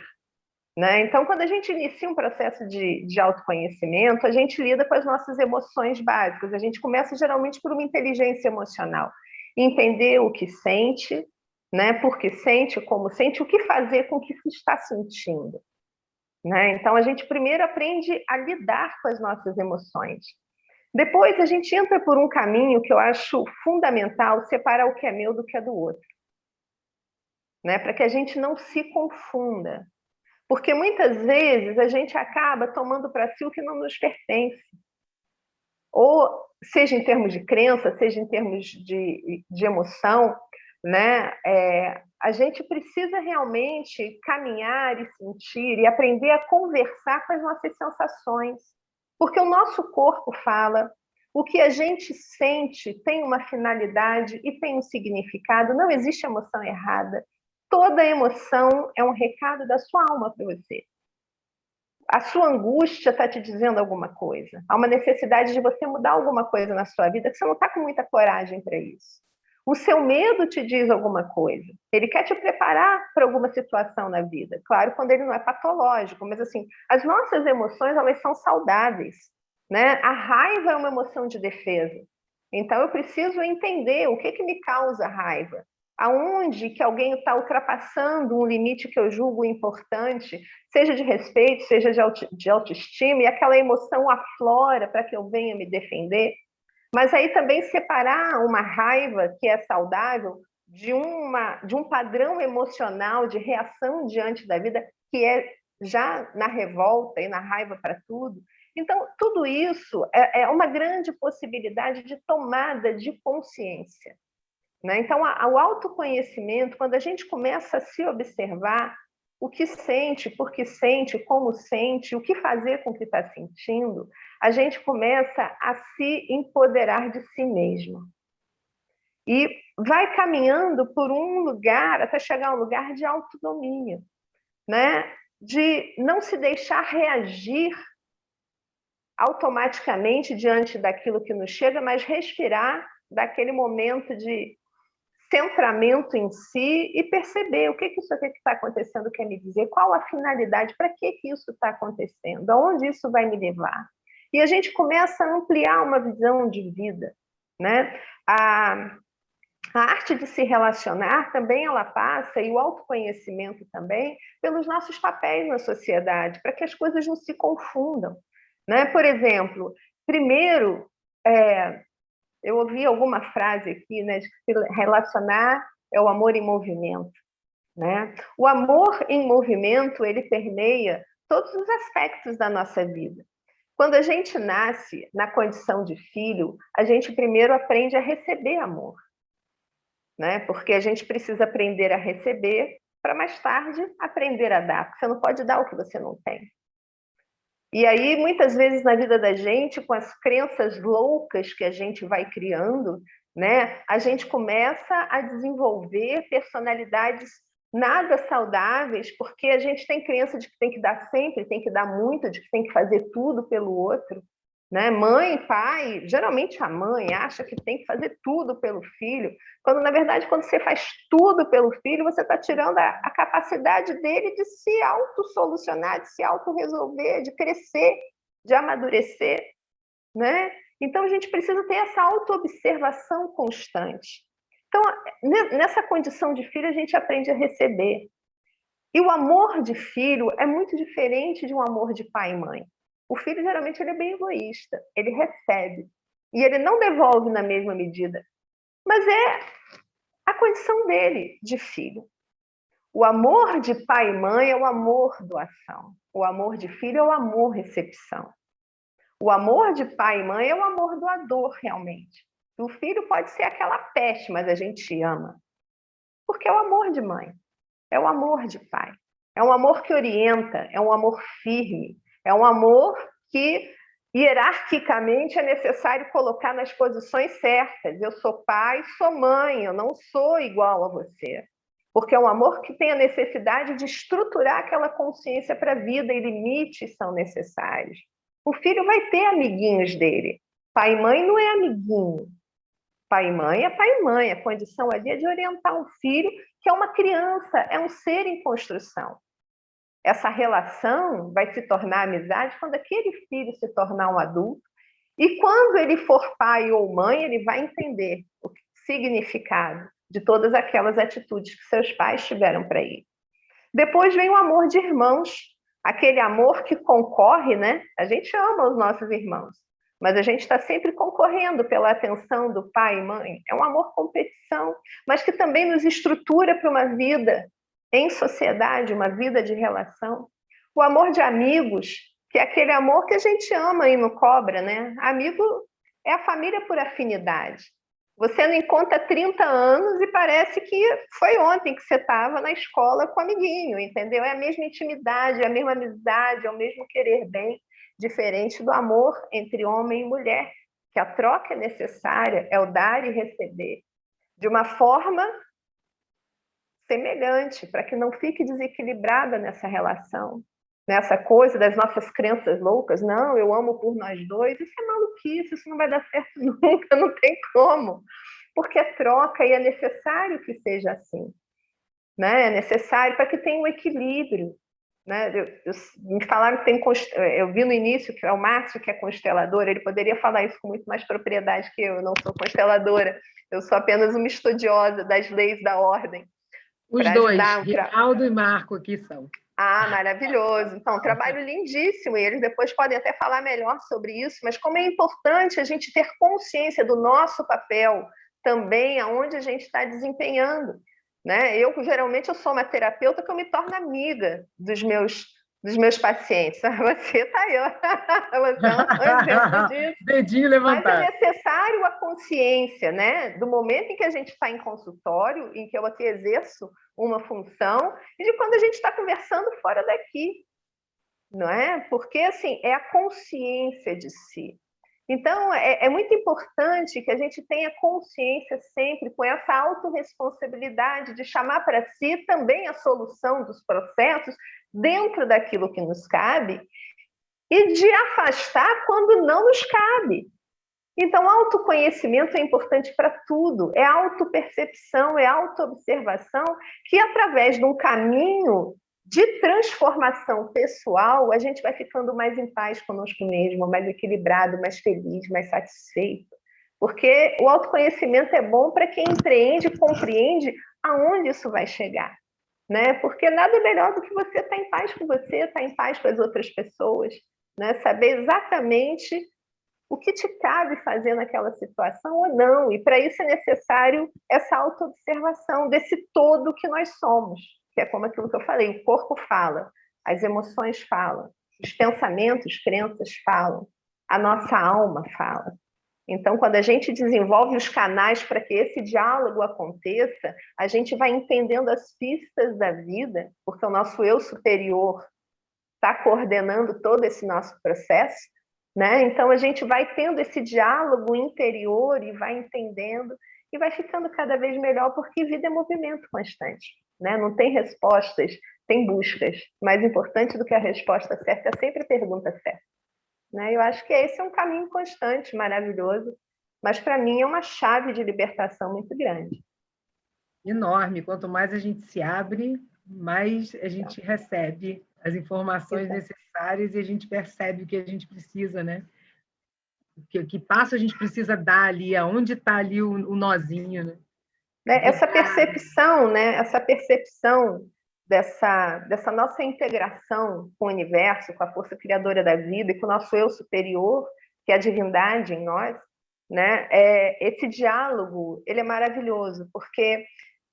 né? Então, quando a gente inicia um processo de autoconhecimento, a gente lida com as nossas emoções básicas. A gente começa geralmente por uma inteligência emocional, entender o que sente, né? Por que sente, como sente, o que fazer com o que está sentindo, né? Então, a gente primeiro aprende a lidar com as nossas emoções. Depois, a gente entra por um caminho que eu acho fundamental, separar o que é meu do que é do outro, né? Para que a gente não se confunda. Porque muitas vezes a gente acaba tomando para si o que não nos pertence. Ou seja em termos de crença, seja em termos de emoção, né? A gente precisa realmente caminhar e sentir e aprender a conversar com as nossas sensações. Porque o nosso corpo fala, o que a gente sente tem uma finalidade e tem um significado, não existe emoção errada. Toda emoção é um recado da sua alma para você. A sua angústia está te dizendo alguma coisa. Há uma necessidade de você mudar alguma coisa na sua vida que você não está com muita coragem para isso. O seu medo te diz alguma coisa. Ele quer te preparar para alguma situação na vida. Claro, quando ele não é patológico, mas assim, as nossas emoções, elas são saudáveis, né? A raiva é uma emoção de defesa. Então, eu preciso entender o que me causa raiva. Aonde que alguém está ultrapassando um limite que eu julgo importante, seja de respeito, seja de autoestima, e aquela emoção aflora para que eu venha me defender. Mas aí também separar uma raiva que é saudável de um padrão emocional de reação diante da vida, que é já na revolta e na raiva para tudo. Então, tudo isso é uma grande possibilidade de tomada de consciência, né? Então, o autoconhecimento, quando a gente começa a se observar o que sente, por que sente, como sente, o que fazer com o que está sentindo, a gente começa a se empoderar de si mesmo. E vai caminhando por um lugar, até chegar a um lugar de autodomínio, né? De não se deixar reagir automaticamente diante daquilo que nos chega, mas respirar daquele momento de centramento em si e perceber o que isso aqui que está acontecendo quer me dizer, qual a finalidade, para que isso está acontecendo, aonde isso vai me levar. E a gente começa a ampliar uma visão de vida, né? A arte de se relacionar também ela passa, e o autoconhecimento também, pelos nossos papéis na sociedade, para que as coisas não se confundam, né? Por exemplo, primeiro, eu ouvi alguma frase aqui, né, de que se relacionar é o amor em movimento, né? O amor em movimento, ele permeia todos os aspectos da nossa vida. Quando a gente nasce na condição de filho, a gente primeiro aprende a receber amor, né? Porque a gente precisa aprender a receber para mais tarde aprender a dar, porque você não pode dar o que você não tem. E aí, muitas vezes na vida da gente, com as crenças loucas que a gente vai criando, né, a gente começa a desenvolver personalidades nada saudáveis, porque a gente tem crença de que tem que dar sempre, tem que dar muito, de que tem que fazer tudo pelo outro, né? Mãe, pai, geralmente a mãe acha que tem que fazer tudo pelo filho, quando na verdade quando você faz tudo pelo filho, você está tirando a capacidade dele de se autossolucionar, de se autorresolver, de crescer, de amadurecer, né? Então a gente precisa ter essa autoobservação constante. Então, nessa condição de filho, a gente aprende a receber. E o amor de filho é muito diferente de um amor de pai e mãe. O filho, geralmente, ele é bem egoísta. Ele recebe. E ele não devolve na mesma medida. Mas é a condição dele de filho. O amor de pai e mãe é o amor doação. O amor de filho é o amor recepção. O amor de pai e mãe é o amor doador, realmente. O filho pode ser aquela peste, mas a gente ama. Porque é o amor de mãe, é o amor de pai. É um amor que orienta, é um amor firme, é um amor que, hierarquicamente, é necessário colocar nas posições certas. Eu sou pai, sou mãe, eu não sou igual a você. Porque é um amor que tem a necessidade de estruturar aquela consciência para a vida, e limites são necessários. O filho vai ter amiguinhos dele. Pai e mãe não é amiguinho. Pai e mãe é pai e mãe. A condição ali é de orientar um filho que é uma criança, é um ser em construção. Essa relação vai se tornar amizade quando aquele filho se tornar um adulto. E quando ele for pai ou mãe, ele vai entender o significado de todas aquelas atitudes que seus pais tiveram para ele. Depois vem o amor de irmãos, aquele amor que concorre, né? A gente ama os nossos irmãos, mas a gente está sempre concorrendo pela atenção do pai e mãe. É um amor competição, mas que também nos estrutura para uma vida em sociedade, uma vida de relação. O amor de amigos, que é aquele amor que a gente ama e não cobra, né? Amigo é a família por afinidade. Você não encontra 30 anos e parece que foi ontem que você estava na escola com o amiguinho, entendeu? É a mesma intimidade, é a mesma amizade, é o mesmo querer bem, diferente do amor entre homem e mulher, que a troca é necessária, é o dar e receber, de uma forma semelhante, para que não fique desequilibrada nessa relação, nessa coisa das nossas crenças loucas. Não, eu amo por nós dois. Isso é maluquice, isso não vai dar certo nunca, não tem como. Porque é troca e é necessário que seja assim, né? É necessário para que tenha um equilíbrio, né? Me falaram que tem... Eu vi no início que é o Márcio, que é constelador, ele poderia falar isso com muito mais propriedade que eu não sou consteladora, eu sou apenas uma estudiosa das leis da ordem. Os dois, Rinaldo e Marco, aqui são. Ah, maravilhoso. Então, um trabalho lindíssimo, e eles depois podem até falar melhor sobre isso, mas como é importante a gente ter consciência do nosso papel também, aonde a gente está desempenhando, né? Geralmente, eu sou uma terapeuta que eu me torno amiga dos meus pacientes. Você está aí, você é um exemplo disso. Dedinho levantado. Mas é necessário a consciência, né? Do momento em que a gente está em consultório, em que eu aqui exerço uma função, e de quando a gente está conversando fora daqui, não é? Porque, assim, é a consciência de si. Então, é muito importante que a gente tenha consciência sempre com essa autorresponsabilidade de chamar para si também a solução dos processos dentro daquilo que nos cabe e de afastar quando não nos cabe. Então, autoconhecimento é importante para tudo, é autopercepção, é autoobservação, que através de um caminho de transformação pessoal, a gente vai ficando mais em paz conosco mesmo, mais equilibrado, mais feliz, mais satisfeito. Porque o autoconhecimento é bom para quem empreende e compreende aonde isso vai chegar, né? Porque nada melhor do que você estar em paz com você, estar em paz com as outras pessoas, né? Saber exatamente o que te cabe fazer naquela situação ou não. E para isso é necessário essa autoobservação desse todo que nós somos, que é como aquilo que eu falei, o corpo fala, as emoções falam, os pensamentos, crenças falam, a nossa alma fala. Então, quando a gente desenvolve os canais para que esse diálogo aconteça, a gente vai entendendo as pistas da vida, porque o nosso eu superior está coordenando todo esse nosso processo, né? Então, a gente vai tendo esse diálogo interior e vai entendendo e vai ficando cada vez melhor, porque vida é movimento constante, né? Não tem respostas, tem buscas. Mais importante do que a resposta certa é sempre a pergunta certa, né? Eu acho que esse é um caminho constante, maravilhoso, mas para mim é uma chave de libertação muito grande. Enorme. Quanto mais a gente se abre, mais a gente recebe as informações necessárias e a gente percebe o que a gente precisa, né? Que passo a gente precisa dar ali, aonde está ali o nozinho, né? Essa percepção, né? Essa percepção dessa nossa integração com o universo, com a força criadora da vida e com o nosso eu superior, que é a divindade em nós, né? Esse diálogo, ele é maravilhoso, porque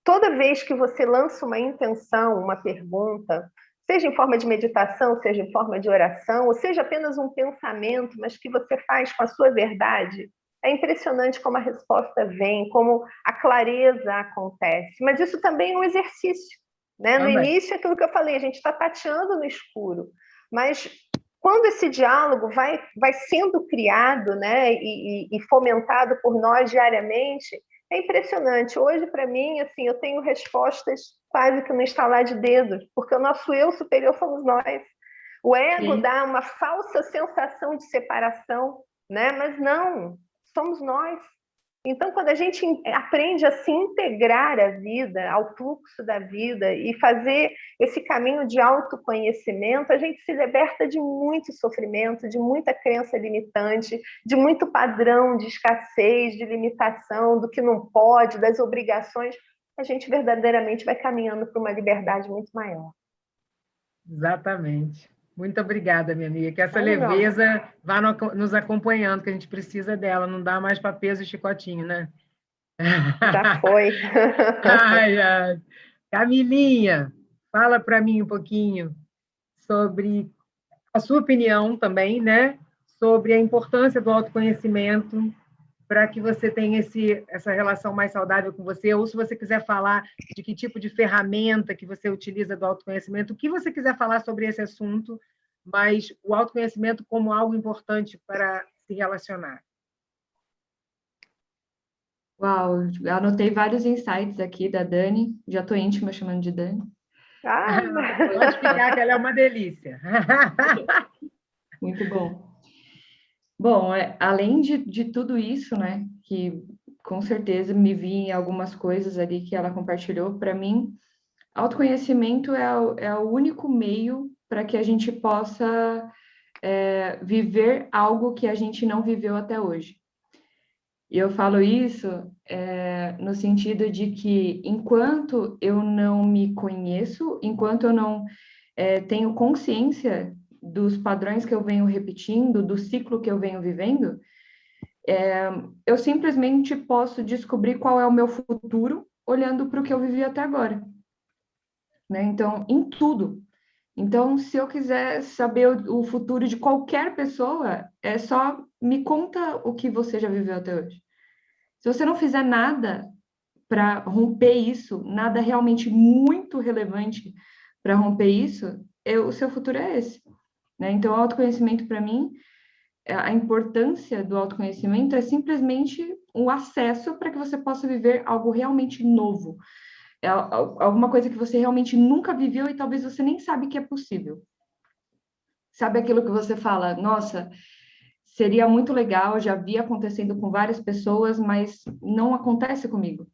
toda vez que você lança uma intenção, uma pergunta, seja em forma de meditação, seja em forma de oração, ou seja apenas um pensamento, mas que você faz com a sua verdade, é impressionante como a resposta vem, como a clareza acontece. Mas isso também é um exercício, né? No início, é aquilo que eu falei, a gente está tateando no escuro, mas quando esse diálogo vai sendo criado, né, e fomentado por nós diariamente, é impressionante. Hoje, para mim, assim, eu tenho respostas quase que no estalar de dedos, porque o nosso eu superior somos nós. O ego Sim. dá uma falsa sensação de separação, né? Mas não, somos nós. Então, quando a gente aprende a se integrar à vida, ao fluxo da vida e fazer esse caminho de autoconhecimento, a gente se liberta de muito sofrimento, de muita crença limitante, de muito padrão de escassez, de limitação, do que não pode, das obrigações. A gente verdadeiramente vai caminhando para uma liberdade muito maior. Exatamente. Muito obrigada, minha amiga. Que essa leveza vá nos acompanhando, que a gente precisa dela. Não dá mais para peso e chicotinho, né? Já foi. Ai, ai. Camilinha, fala para mim um pouquinho sobre a sua opinião também, né? Sobre a importância do autoconhecimento para que você tenha essa relação mais saudável com você, ou se você quiser falar de que tipo de ferramenta que você utiliza do autoconhecimento, o que você quiser falar sobre esse assunto, mas o autoconhecimento como algo importante para se relacionar. Uau, anotei vários insights aqui da Dani, já estou íntima chamando de Dani. Pode ficar, que ela é uma delícia. Muito bom. Bom, além de tudo isso, né, que com certeza me vi em algumas coisas ali que ela compartilhou, para mim, autoconhecimento é o único meio para que a gente possa viver algo que a gente não viveu até hoje. E eu falo isso no sentido de que enquanto eu não me conheço, enquanto eu não tenho consciência dos padrões que eu venho repetindo, do ciclo que eu venho vivendo, eu simplesmente posso descobrir qual é o meu futuro olhando para o que eu vivi até agora. Né? Então, em tudo. Então, se eu quiser saber o futuro de qualquer pessoa, é só me conta o que você já viveu até hoje. Se você não fizer nada para romper isso, nada realmente muito relevante para romper isso, o seu futuro é esse. Né? Então, o autoconhecimento, para mim, a importância do autoconhecimento é simplesmente um acesso para que você possa viver algo realmente novo. É alguma coisa que você realmente nunca viveu e talvez você nem sabe que é possível. Sabe aquilo que você fala, nossa, seria muito legal, já vi acontecendo com várias pessoas, mas não acontece comigo.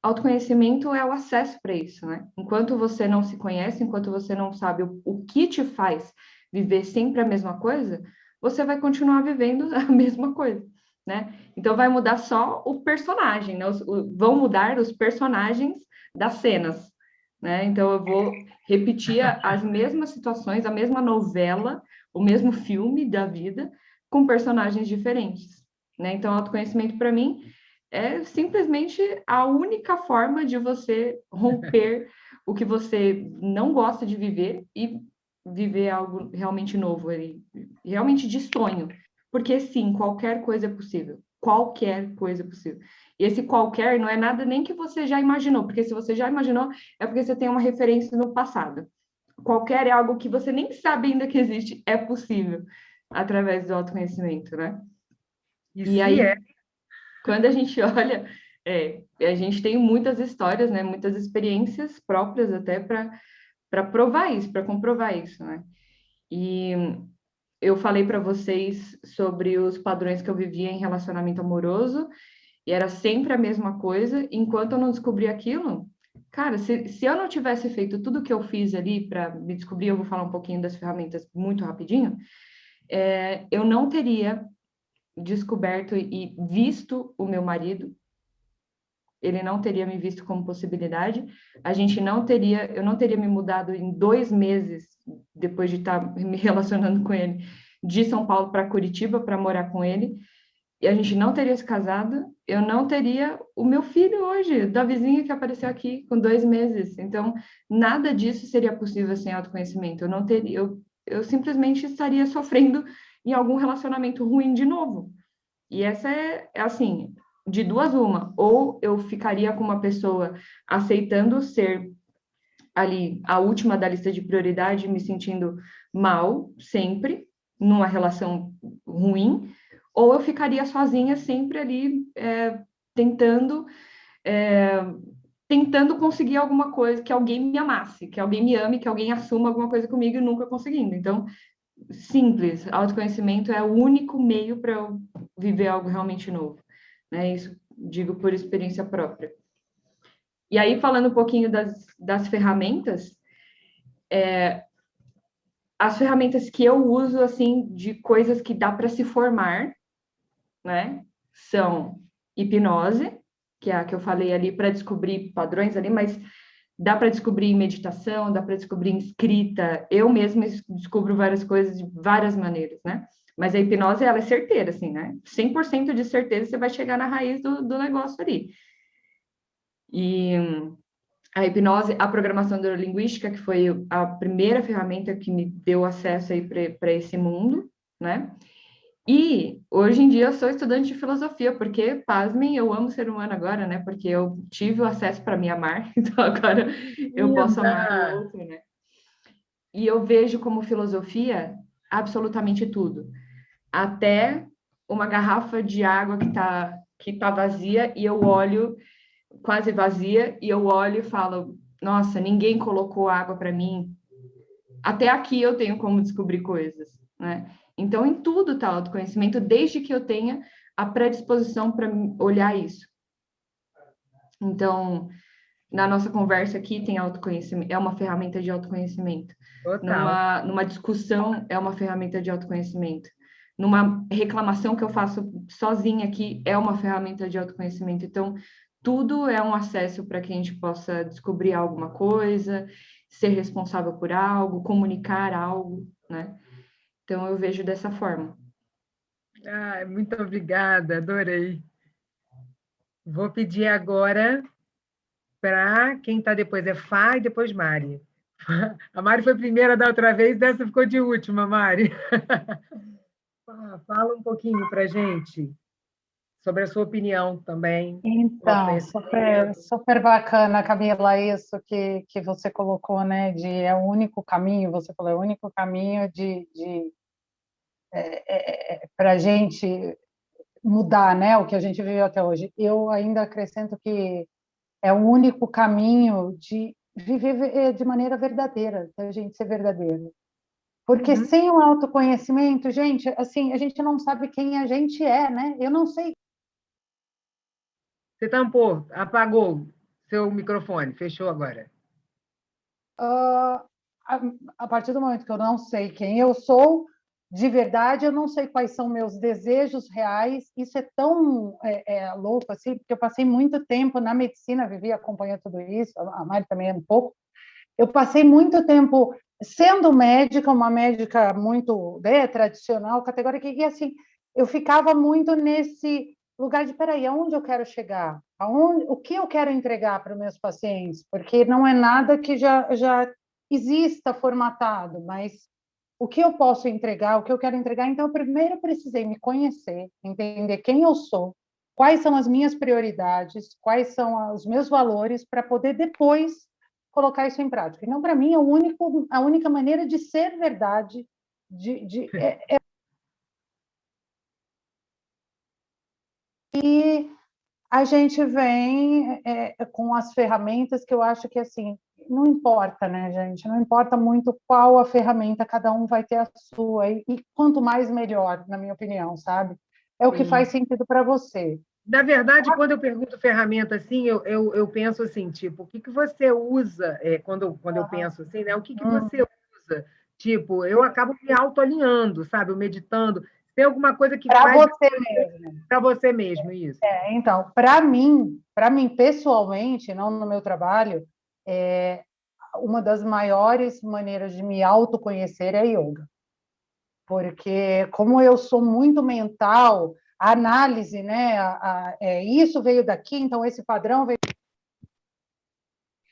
Autoconhecimento é o acesso para isso, né? Enquanto você não se conhece, enquanto você não sabe o que te faz viver sempre a mesma coisa, você vai continuar vivendo a mesma coisa, né? Então vai mudar só o personagem, né? Vão mudar os personagens das cenas, né? Então eu vou repetir as mesmas situações, a mesma novela, o mesmo filme da vida, com personagens diferentes, né? Então autoconhecimento para mim é simplesmente a única forma de você romper o que você não gosta de viver e viver algo realmente novo, realmente de sonho. Porque, sim, qualquer coisa é possível. Qualquer coisa é possível. E esse qualquer não é nada nem que você já imaginou, porque se você já imaginou, é porque você tem uma referência no passado. Qualquer é algo que você nem sabe ainda que existe, é possível, através do autoconhecimento, né? E aí, quando a gente olha, a gente tem muitas histórias, né, muitas experiências próprias até para provar isso, para comprovar isso, né? E eu falei para vocês sobre os padrões que eu vivia em relacionamento amoroso, e era sempre a mesma coisa, enquanto eu não descobri aquilo, cara, se eu não tivesse feito tudo o que eu fiz ali para me descobrir, eu vou falar um pouquinho das ferramentas muito rapidinho, eu não teria descoberto e visto o meu marido, ele não teria me visto como possibilidade, eu não teria me mudado em 2 meses, depois de estar me relacionando com ele, de São Paulo para Curitiba, para morar com ele, e a gente não teria se casado, eu não teria o meu filho hoje, da vizinha que apareceu aqui com 2 meses. Então, nada disso seria possível sem autoconhecimento. Eu não teria, eu simplesmente estaria sofrendo em algum relacionamento ruim de novo. E essa é assim, de duas uma. Ou eu ficaria com uma pessoa aceitando ser ali a última da lista de prioridade, me sentindo mal sempre, numa relação ruim, ou eu ficaria sozinha sempre ali tentando tentando conseguir alguma coisa, que alguém me amasse, que alguém me ame, que alguém assuma alguma coisa comigo e nunca conseguindo. Então, simples, autoconhecimento é o único meio para eu viver algo realmente novo, né? Isso digo por experiência própria. E aí, falando um pouquinho das ferramentas, as ferramentas que eu uso, assim, de coisas que dá para se formar, né? São hipnose, que é a que eu falei ali, para descobrir padrões ali, mas dá para descobrir em meditação, dá para descobrir em escrita. Eu mesma descubro várias coisas de várias maneiras, né? Mas a hipnose, ela é certeira, assim, né? 100% de certeza você vai chegar na raiz do negócio ali. E a hipnose, a programação neurolinguística, que foi a primeira ferramenta que me deu acesso aí para esse mundo, né? E hoje em dia eu sou estudante de filosofia, porque, pasmem, eu amo ser humano agora, né? Porque eu tive o acesso para me amar, então agora eu posso amar o outro, né? E eu vejo como filosofia absolutamente tudo. Até uma garrafa de água que tá vazia e eu olho, quase vazia, e eu olho e falo, nossa, ninguém colocou água para mim. Até aqui eu tenho como descobrir coisas, né? Então, em tudo está autoconhecimento, desde que eu tenha a predisposição para olhar isso. Então, na nossa conversa aqui tem autoconhecimento, é uma ferramenta de autoconhecimento. Numa discussão, é uma ferramenta de autoconhecimento. Numa reclamação que eu faço sozinha aqui, é uma ferramenta de autoconhecimento. Então, tudo é um acesso para que a gente possa descobrir alguma coisa, ser responsável por algo, comunicar algo, né? Então, eu vejo dessa forma. Muito obrigada, adorei. Vou pedir agora para quem está depois, Fá e depois Mari. A Mari foi primeira da outra vez, dessa ficou de última, Mari. Fala um pouquinho para a gente sobre a sua opinião também. Então, super bacana, Camila, isso que você colocou, né? É o único caminho, você falou, é o único caminho para a gente mudar, né? O que a gente viveu até hoje. Eu ainda acrescento que é o único caminho de viver de maneira verdadeira, da gente ser verdadeiro. Porque sem o autoconhecimento, gente, assim, a gente não sabe quem a gente é, né? Eu não sei. Você tampou, apagou seu microfone, fechou agora. Uh, a partir do momento que eu não sei quem eu sou, de verdade, eu não sei quais são meus desejos reais. Isso é tão louco, assim, porque eu passei muito tempo na medicina, vivi acompanhando tudo isso, a Mari também é um pouco. Eu passei muito tempo sendo médica, uma médica muito tradicional, categórica, e assim, eu ficava muito nesse lugar de, peraí, aonde eu quero chegar? O que eu quero entregar para os meus pacientes? Porque não é nada que já exista formatado, mas o que eu posso entregar, o que eu quero entregar. Então, eu primeiro precisei me conhecer, entender quem eu sou, quais são as minhas prioridades, quais são os meus valores, para poder depois colocar isso em prática. Então, para mim, a única maneira de ser verdade, e a gente vem com as ferramentas que eu acho que, assim, não importa, né, gente? Não importa muito qual a ferramenta, cada um vai ter a sua, e quanto mais, melhor, na minha opinião, sabe? É o que faz sentido para você. Na verdade, quando eu pergunto ferramenta assim, eu penso assim, tipo, o que você usa, quando eu penso assim, né? O que você usa? Tipo, eu acabo me autoalinhando, sabe? Eu meditando. Tem alguma coisa que Para faz você mesmo. para você mesmo, isso? Então, para mim pessoalmente, não no meu trabalho, uma das maiores maneiras de me autoconhecer é yoga. Porque, como eu sou muito mental, a análise, né? Isso veio daqui, então esse padrão veio.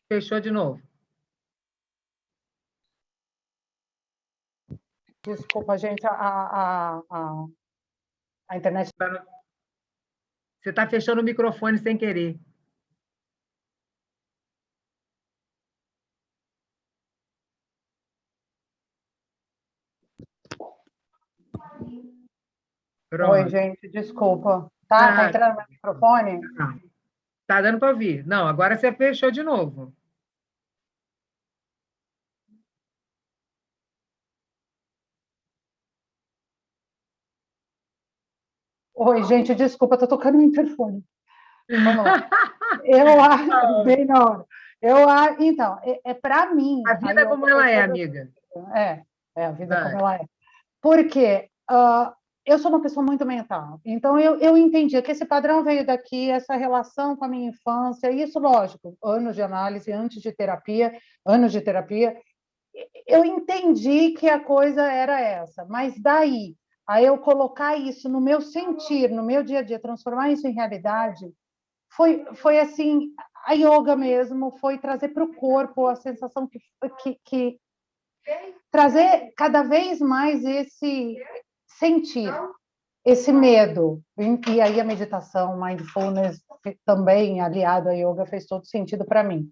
Fechou de novo. Desculpa, gente, a internet. Você está fechando o microfone sem querer. Pronto. Oi, gente, desculpa. Tá entrando no microfone? Tá dando para ouvir. Não, agora você fechou de novo. Oi, gente, desculpa, tô tocando o interfone. Vamos lá. Bem na hora. Então, para mim. A vida é como ela é, amiga. A vida é como ela é. Porque eu sou uma pessoa muito mental. Então, eu entendia que esse padrão veio daqui, essa relação com a minha infância, isso, lógico, anos de análise, anos de terapia, eu entendi que a coisa era essa, mas daí, a eu colocar isso no meu sentir, no meu dia a dia, transformar isso em realidade, foi assim, a yoga mesmo, foi trazer para o corpo a sensação que trazer cada vez mais esse sentir, esse medo. E aí a meditação, mindfulness, também aliado à yoga, fez todo sentido para mim.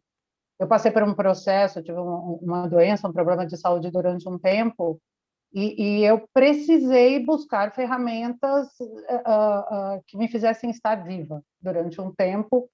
Eu passei por um processo, eu tive uma doença, um problema de saúde durante um tempo, e eu precisei buscar ferramentas que me fizessem estar viva durante um tempo.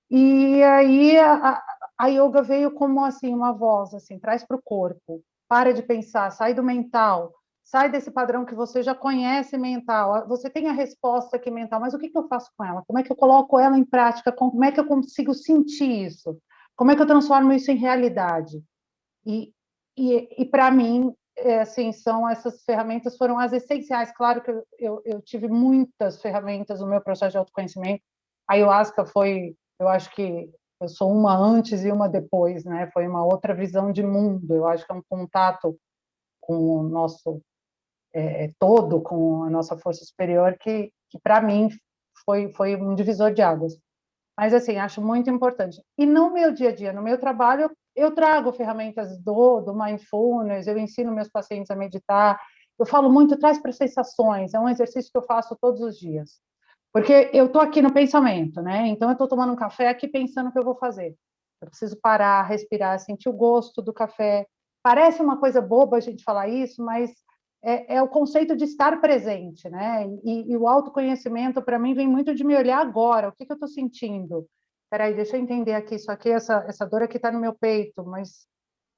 E aí a yoga veio como assim uma voz, assim, traz para o corpo, para de pensar, sai do mental, sai desse padrão que você já conhece mental, você tem a resposta aqui mental, mas o que eu faço com ela? Como é que eu coloco ela em prática? Como é que eu consigo sentir isso? Como é que eu transformo isso em realidade? E para mim, assim, essas ferramentas foram as essenciais. Claro que eu tive muitas ferramentas no meu processo de autoconhecimento. A ayahuasca foi, eu acho que eu sou uma antes e uma depois, né? Foi uma outra visão de mundo. Eu acho que é um contato com o nosso todo, com a nossa força superior, que para mim foi um divisor de águas. Mas, assim, acho muito importante. E no meu dia a dia, no meu trabalho, eu trago ferramentas do mindfulness, eu ensino meus pacientes a meditar. Eu falo muito, traz para sensações, é um exercício que eu faço todos os dias. Porque eu estou aqui no pensamento, né? Então, eu estou tomando um café aqui pensando o que eu vou fazer. Eu preciso parar, respirar, sentir o gosto do café. Parece uma coisa boba a gente falar isso, mas é o conceito de estar presente, né? E o autoconhecimento, para mim, vem muito de me olhar agora. O que eu estou sentindo? Espera aí, deixa eu entender aqui. Isso aqui, essa dor aqui está no meu peito, mas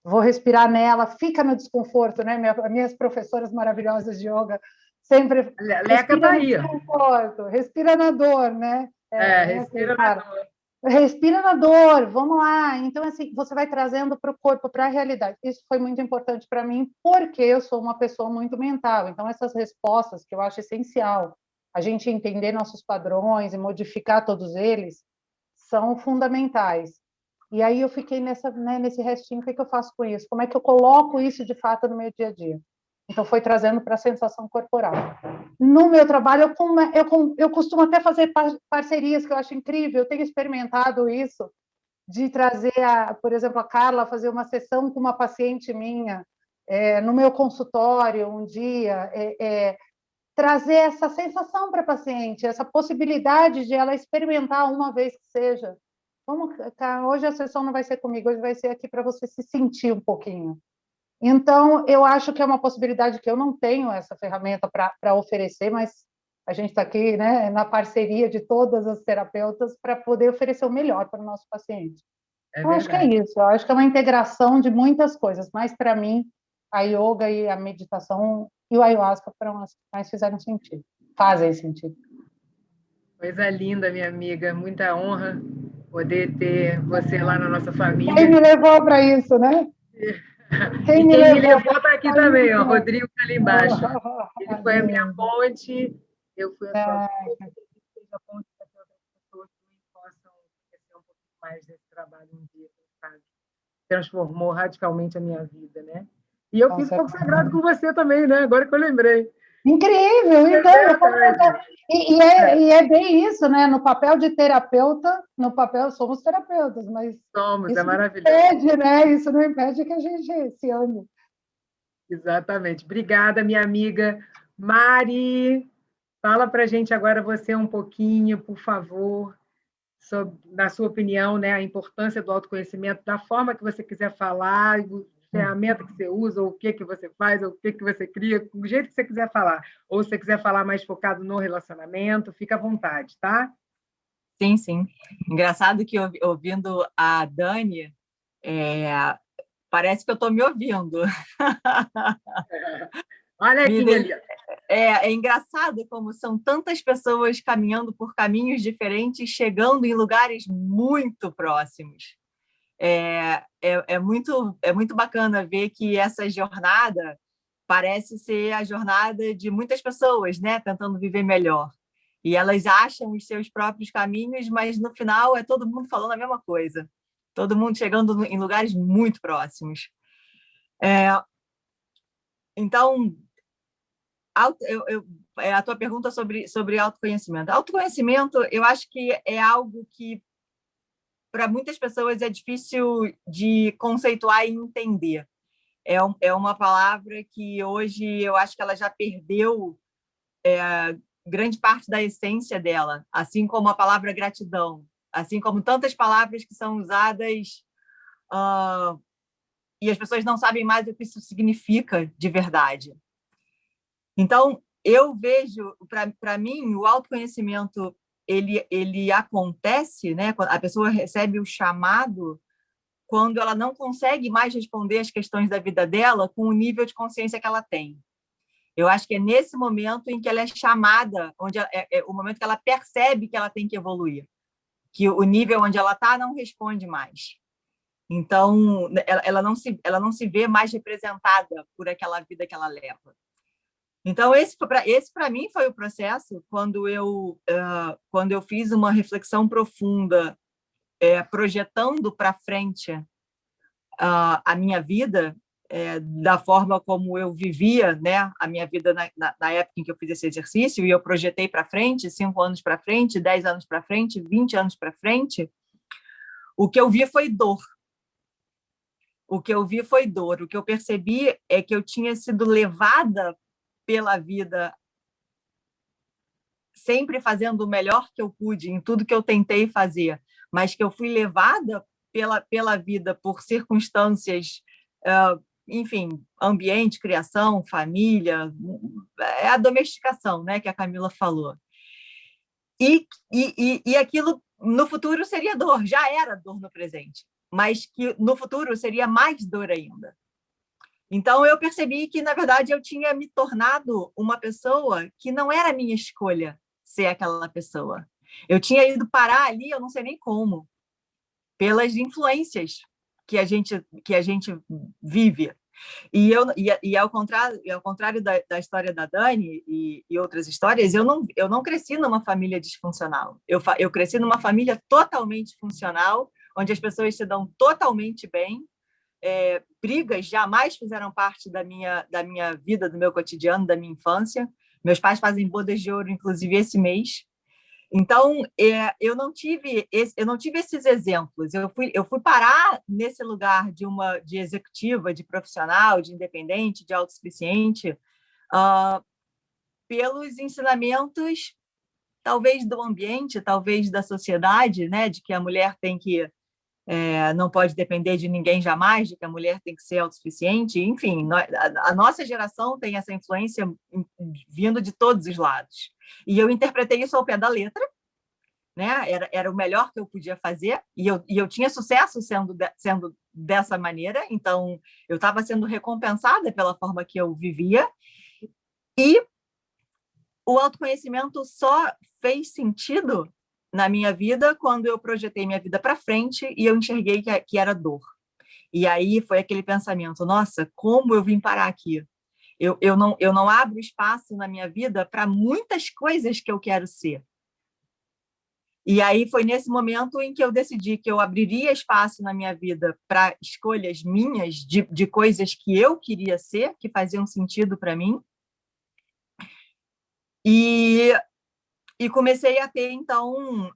vou respirar nela, fica no desconforto, né? Minhas professoras maravilhosas de yoga sempre Leca tá aí. Desconforto, respira na dor, né? Respira na dor. Respira na dor, vamos lá. Então, assim, você vai trazendo para o corpo, para a realidade. Isso foi muito importante para mim, porque eu sou uma pessoa muito mental. Então, essas respostas que eu acho essencial, a gente entender nossos padrões e modificar todos eles, são fundamentais. E aí eu fiquei nesse restinho, o que eu faço com isso? Como é que eu coloco isso de fato no meu dia a dia? Então, foi trazendo para a sensação corporal. No meu trabalho, eu costumo até fazer parcerias, que eu acho incrível. Eu tenho experimentado isso, de trazer, por exemplo, a Carla fazer uma sessão com uma paciente minha, no meu consultório um dia, trazer essa sensação para a paciente, essa possibilidade de ela experimentar uma vez que seja. Vamos, hoje a sessão não vai ser comigo, hoje vai ser aqui para você se sentir um pouquinho. Então, eu acho que é uma possibilidade que eu não tenho essa ferramenta para oferecer, mas a gente está aqui, né, na parceria de todas as terapeutas para poder oferecer o melhor para o nosso paciente. Eu acho que é isso, eu acho que é uma integração de muitas coisas, mas para mim, a yoga e a meditação e o ayahuasca foram as que mais fizeram sentido, fazem sentido. Coisa linda, minha amiga, muita honra poder ter você lá na nossa família. Quem me levou para isso, né? Quem me levou para aqui também, ó, Rodrigo está ali embaixo. Ele foi a minha ponte, eu fui a sua ponte, seja a ponte para que outras pessoas também possam conhecer um pouquinho mais desse trabalho um dia, sabe? Transformou radicalmente a minha vida, né? E eu fiz fogo sagrado com você também, né? Agora que eu lembrei. Incrível! Então, e é bem isso, né? No papel de terapeuta, no papel somos terapeutas, mas somos, isso é maravilhoso. Não impede, né? Isso não impede que a gente se ame. Exatamente. Obrigada, minha amiga. Mari, fala para a gente agora você um pouquinho, por favor, sobre, na sua opinião, né, a importância do autoconhecimento, da forma que você quiser falar, ferramenta que você usa, ou o que você faz, ou o que você cria, do jeito que você quiser falar. Ou se você quiser falar mais focado no relacionamento, fica à vontade, tá? Sim, sim. Engraçado que ouvindo a Dani, parece que eu estou me ouvindo. Olha aqui, ali. É engraçado como são tantas pessoas caminhando por caminhos diferentes, chegando em lugares muito próximos. É muito bacana ver que essa jornada parece ser a jornada de muitas pessoas, né, tentando viver melhor. E elas acham os seus próprios caminhos, mas no final é todo mundo falando a mesma coisa. Todo mundo chegando em lugares muito próximos. Então, a tua pergunta sobre autoconhecimento. Autoconhecimento, eu acho que é algo que, para muitas pessoas, é difícil de conceituar e entender. É uma palavra que hoje eu acho que ela já perdeu grande parte da essência dela, assim como a palavra gratidão, assim como tantas palavras que são usadas e as pessoas não sabem mais o que isso significa de verdade. Então, eu vejo, para mim, o autoconhecimento ele acontece, né? A pessoa recebe o chamado quando ela não consegue mais responder as questões da vida dela com o nível de consciência que ela tem. Eu acho que é nesse momento em que ela é chamada, onde é o momento que ela percebe que ela tem que evoluir, que o nível onde ela está não responde mais. Então, ela não se vê mais representada por aquela vida que ela leva. Então, esse para mim foi o processo quando eu fiz uma reflexão profunda, projetando para frente a minha vida, da forma como eu vivia, né, a minha vida na época em que eu fiz esse exercício, e eu projetei para frente, 5 anos para frente, 10 anos para frente, 20 anos para frente, o que eu vi foi dor. O que eu vi foi dor. O que eu percebi é que eu tinha sido levada pela vida sempre fazendo o melhor que eu pude em tudo que eu tentei fazer, mas que eu fui levada pela vida por circunstâncias, enfim, ambiente, criação, família, é a domesticação, né, que a Camila falou. E aquilo no futuro seria dor, já era dor no presente. mas que no futuro seria mais dor ainda. Então, eu percebi que, na verdade, eu tinha me tornado uma pessoa que não era minha escolha ser aquela pessoa. Eu tinha ido parar ali, eu não sei nem como, pelas influências que a gente vive. E ao contrário da história da Dani e outras histórias, eu não cresci numa família disfuncional. Eu cresci numa família totalmente funcional, onde as pessoas se dão totalmente bem. Brigas jamais fizeram parte da minha vida, do meu cotidiano, da minha infância. Meus pais fazem bodas de ouro, inclusive, esse mês. Então, eu não tive esses exemplos. Eu fui parar nesse lugar de executiva, de profissional, de independente, de autossuficiente, pelos ensinamentos, talvez do ambiente, talvez da sociedade, né, de que a mulher não pode depender de ninguém jamais, de que a mulher tem que ser autossuficiente. Enfim, a nossa geração tem essa influência vindo de todos os lados. E eu interpretei isso ao pé da letra, né? Era o melhor que eu podia fazer, e eu tinha sucesso sendo dessa maneira, então eu estava sendo recompensada pela forma que eu vivia, e o autoconhecimento só fez sentido na minha vida quando eu projetei minha vida para frente e eu enxerguei que era dor. E aí foi aquele pensamento, nossa, como eu vim parar aqui? Eu não abro espaço na minha vida para muitas coisas que eu quero ser. E aí foi nesse momento em que eu decidi que eu abriria espaço na minha vida para escolhas minhas de coisas que eu queria ser, que faziam sentido para mim. E comecei a ter, então,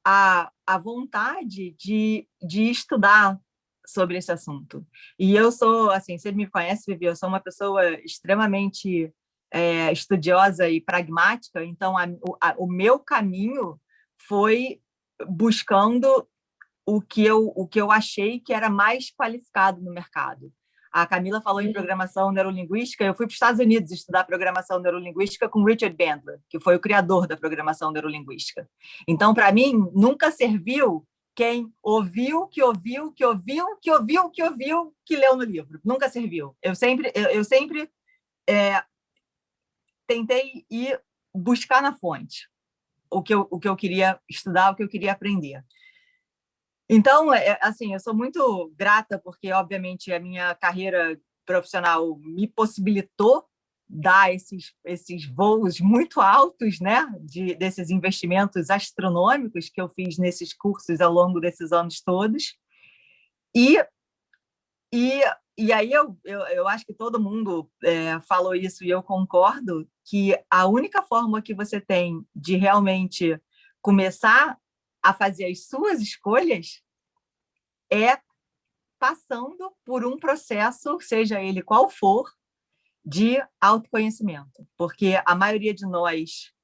a vontade de estudar sobre esse assunto. E eu sou, assim, você me conhece, Vivi, eu sou uma pessoa extremamente estudiosa e pragmática, então o meu caminho foi buscando o que eu achei que era mais qualificado no mercado. A Camila falou em programação neurolinguística. Eu fui para os Estados Unidos estudar programação neurolinguística com Richard Bandler, que foi o criador da programação neurolinguística. Então, para mim, nunca serviu quem ouviu, que leu no livro. Nunca serviu. Eu sempre tentei ir buscar na fonte o que eu queria estudar, o que eu queria aprender. Então, assim, eu sou muito grata porque, obviamente, a minha carreira profissional me possibilitou dar esses voos muito altos, né, desses investimentos astronômicos que eu fiz nesses cursos ao longo desses anos todos. E aí eu acho que todo mundo falou isso e eu concordo que a única forma que você tem de realmente começar a fazer as suas escolhas é passando por um processo, seja ele qual for, de autoconhecimento. Porque a maioria de nós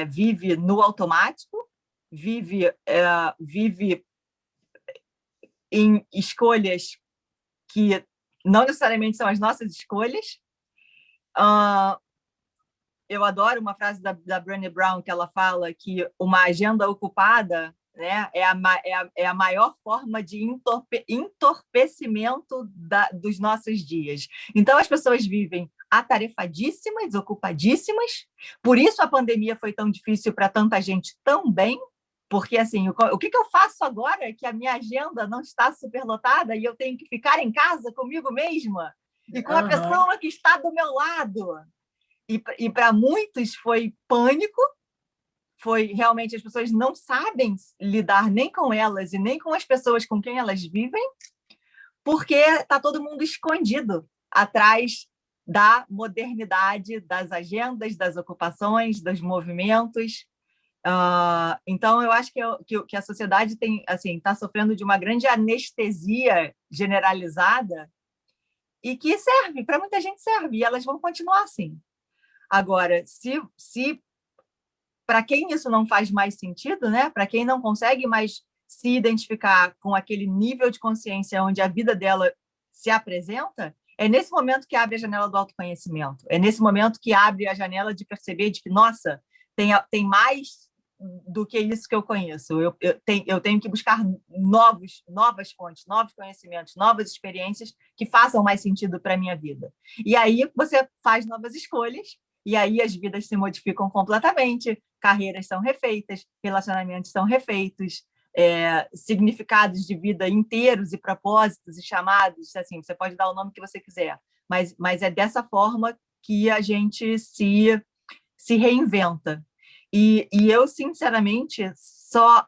vive no automático, vive em escolhas que não necessariamente são as nossas escolhas. Eu adoro uma frase da Brené Brown, que ela fala que uma agenda ocupada, né, é a maior forma de entorpecimento dos nossos dias. Então, as pessoas vivem atarefadíssimas, ocupadíssimas. Por isso a pandemia foi tão difícil para tanta gente também, porque assim, o que eu faço agora que a minha agenda não está superlotada e eu tenho que ficar em casa comigo mesma e com a pessoa que está do meu lado? E para muitos foi pânico, foi realmente as pessoas não sabem lidar nem com elas e nem com as pessoas com quem elas vivem, porque está todo mundo escondido atrás da modernidade, das agendas, das ocupações, dos movimentos. Então, eu acho que a sociedade está sofrendo de uma grande anestesia generalizada e que serve, para muita gente serve, e elas vão continuar assim. Agora, se para quem isso não faz mais sentido, né? Para quem não consegue mais se identificar com aquele nível de consciência onde a vida dela se apresenta, é nesse momento que abre a janela do autoconhecimento. É nesse momento que abre a janela de perceber de que, nossa, tem mais do que isso que eu conheço. Eu tenho que buscar novas fontes, novos conhecimentos, novas experiências que façam mais sentido para a minha vida. E aí você faz novas escolhas, e aí as vidas se modificam completamente, carreiras são refeitas, relacionamentos são refeitos, significados de vida inteiros e propósitos e chamados, assim, você pode dar o nome que você quiser, mas é dessa forma que a gente se reinventa. E eu, sinceramente, só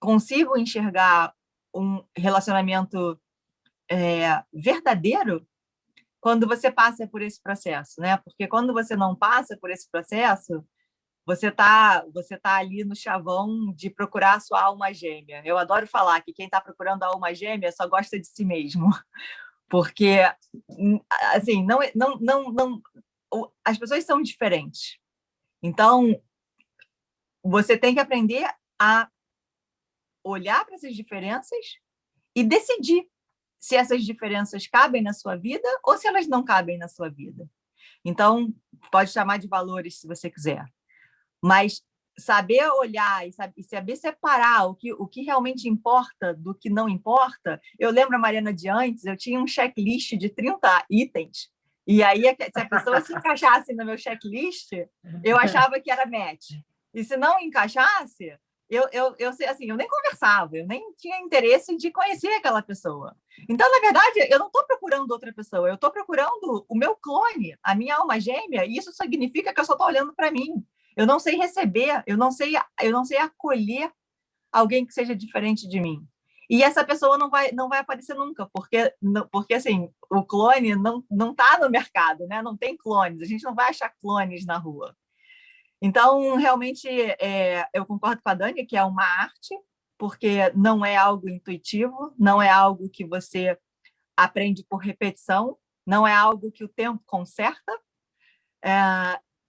consigo enxergar um relacionamento verdadeiro quando você passa por esse processo, né? Porque quando você não passa por esse processo, você tá ali no chavão de procurar a sua alma gêmea. Eu adoro falar que quem está procurando a alma gêmea só gosta de si mesmo, porque assim, não, as pessoas são diferentes. Então, você tem que aprender a olhar para essas diferenças e decidir se essas diferenças cabem na sua vida ou se elas não cabem na sua vida. Então, pode chamar de valores se você quiser, mas saber olhar e saber separar o que realmente importa do que não importa. Eu lembro, a Mariana, de antes, eu tinha um checklist de 30 itens, e aí, se a pessoa se encaixasse no meu checklist, eu achava que era match. E se não encaixasse, eu nem conversava, eu nem tinha interesse de conhecer aquela pessoa. Então, na verdade, eu não estou procurando outra pessoa, eu estou procurando o meu clone, a minha alma gêmea, e isso significa que eu só estou olhando para mim. Eu não sei receber, eu não sei acolher alguém que seja diferente de mim. E essa pessoa não vai aparecer nunca, porque assim, o clone não está no mercado, né? Não tem clones, a gente não vai achar clones na rua. Então, realmente, eu concordo com a Dani que é uma arte, porque não é algo intuitivo, não é algo que você aprende por repetição, não é algo que o tempo conserta.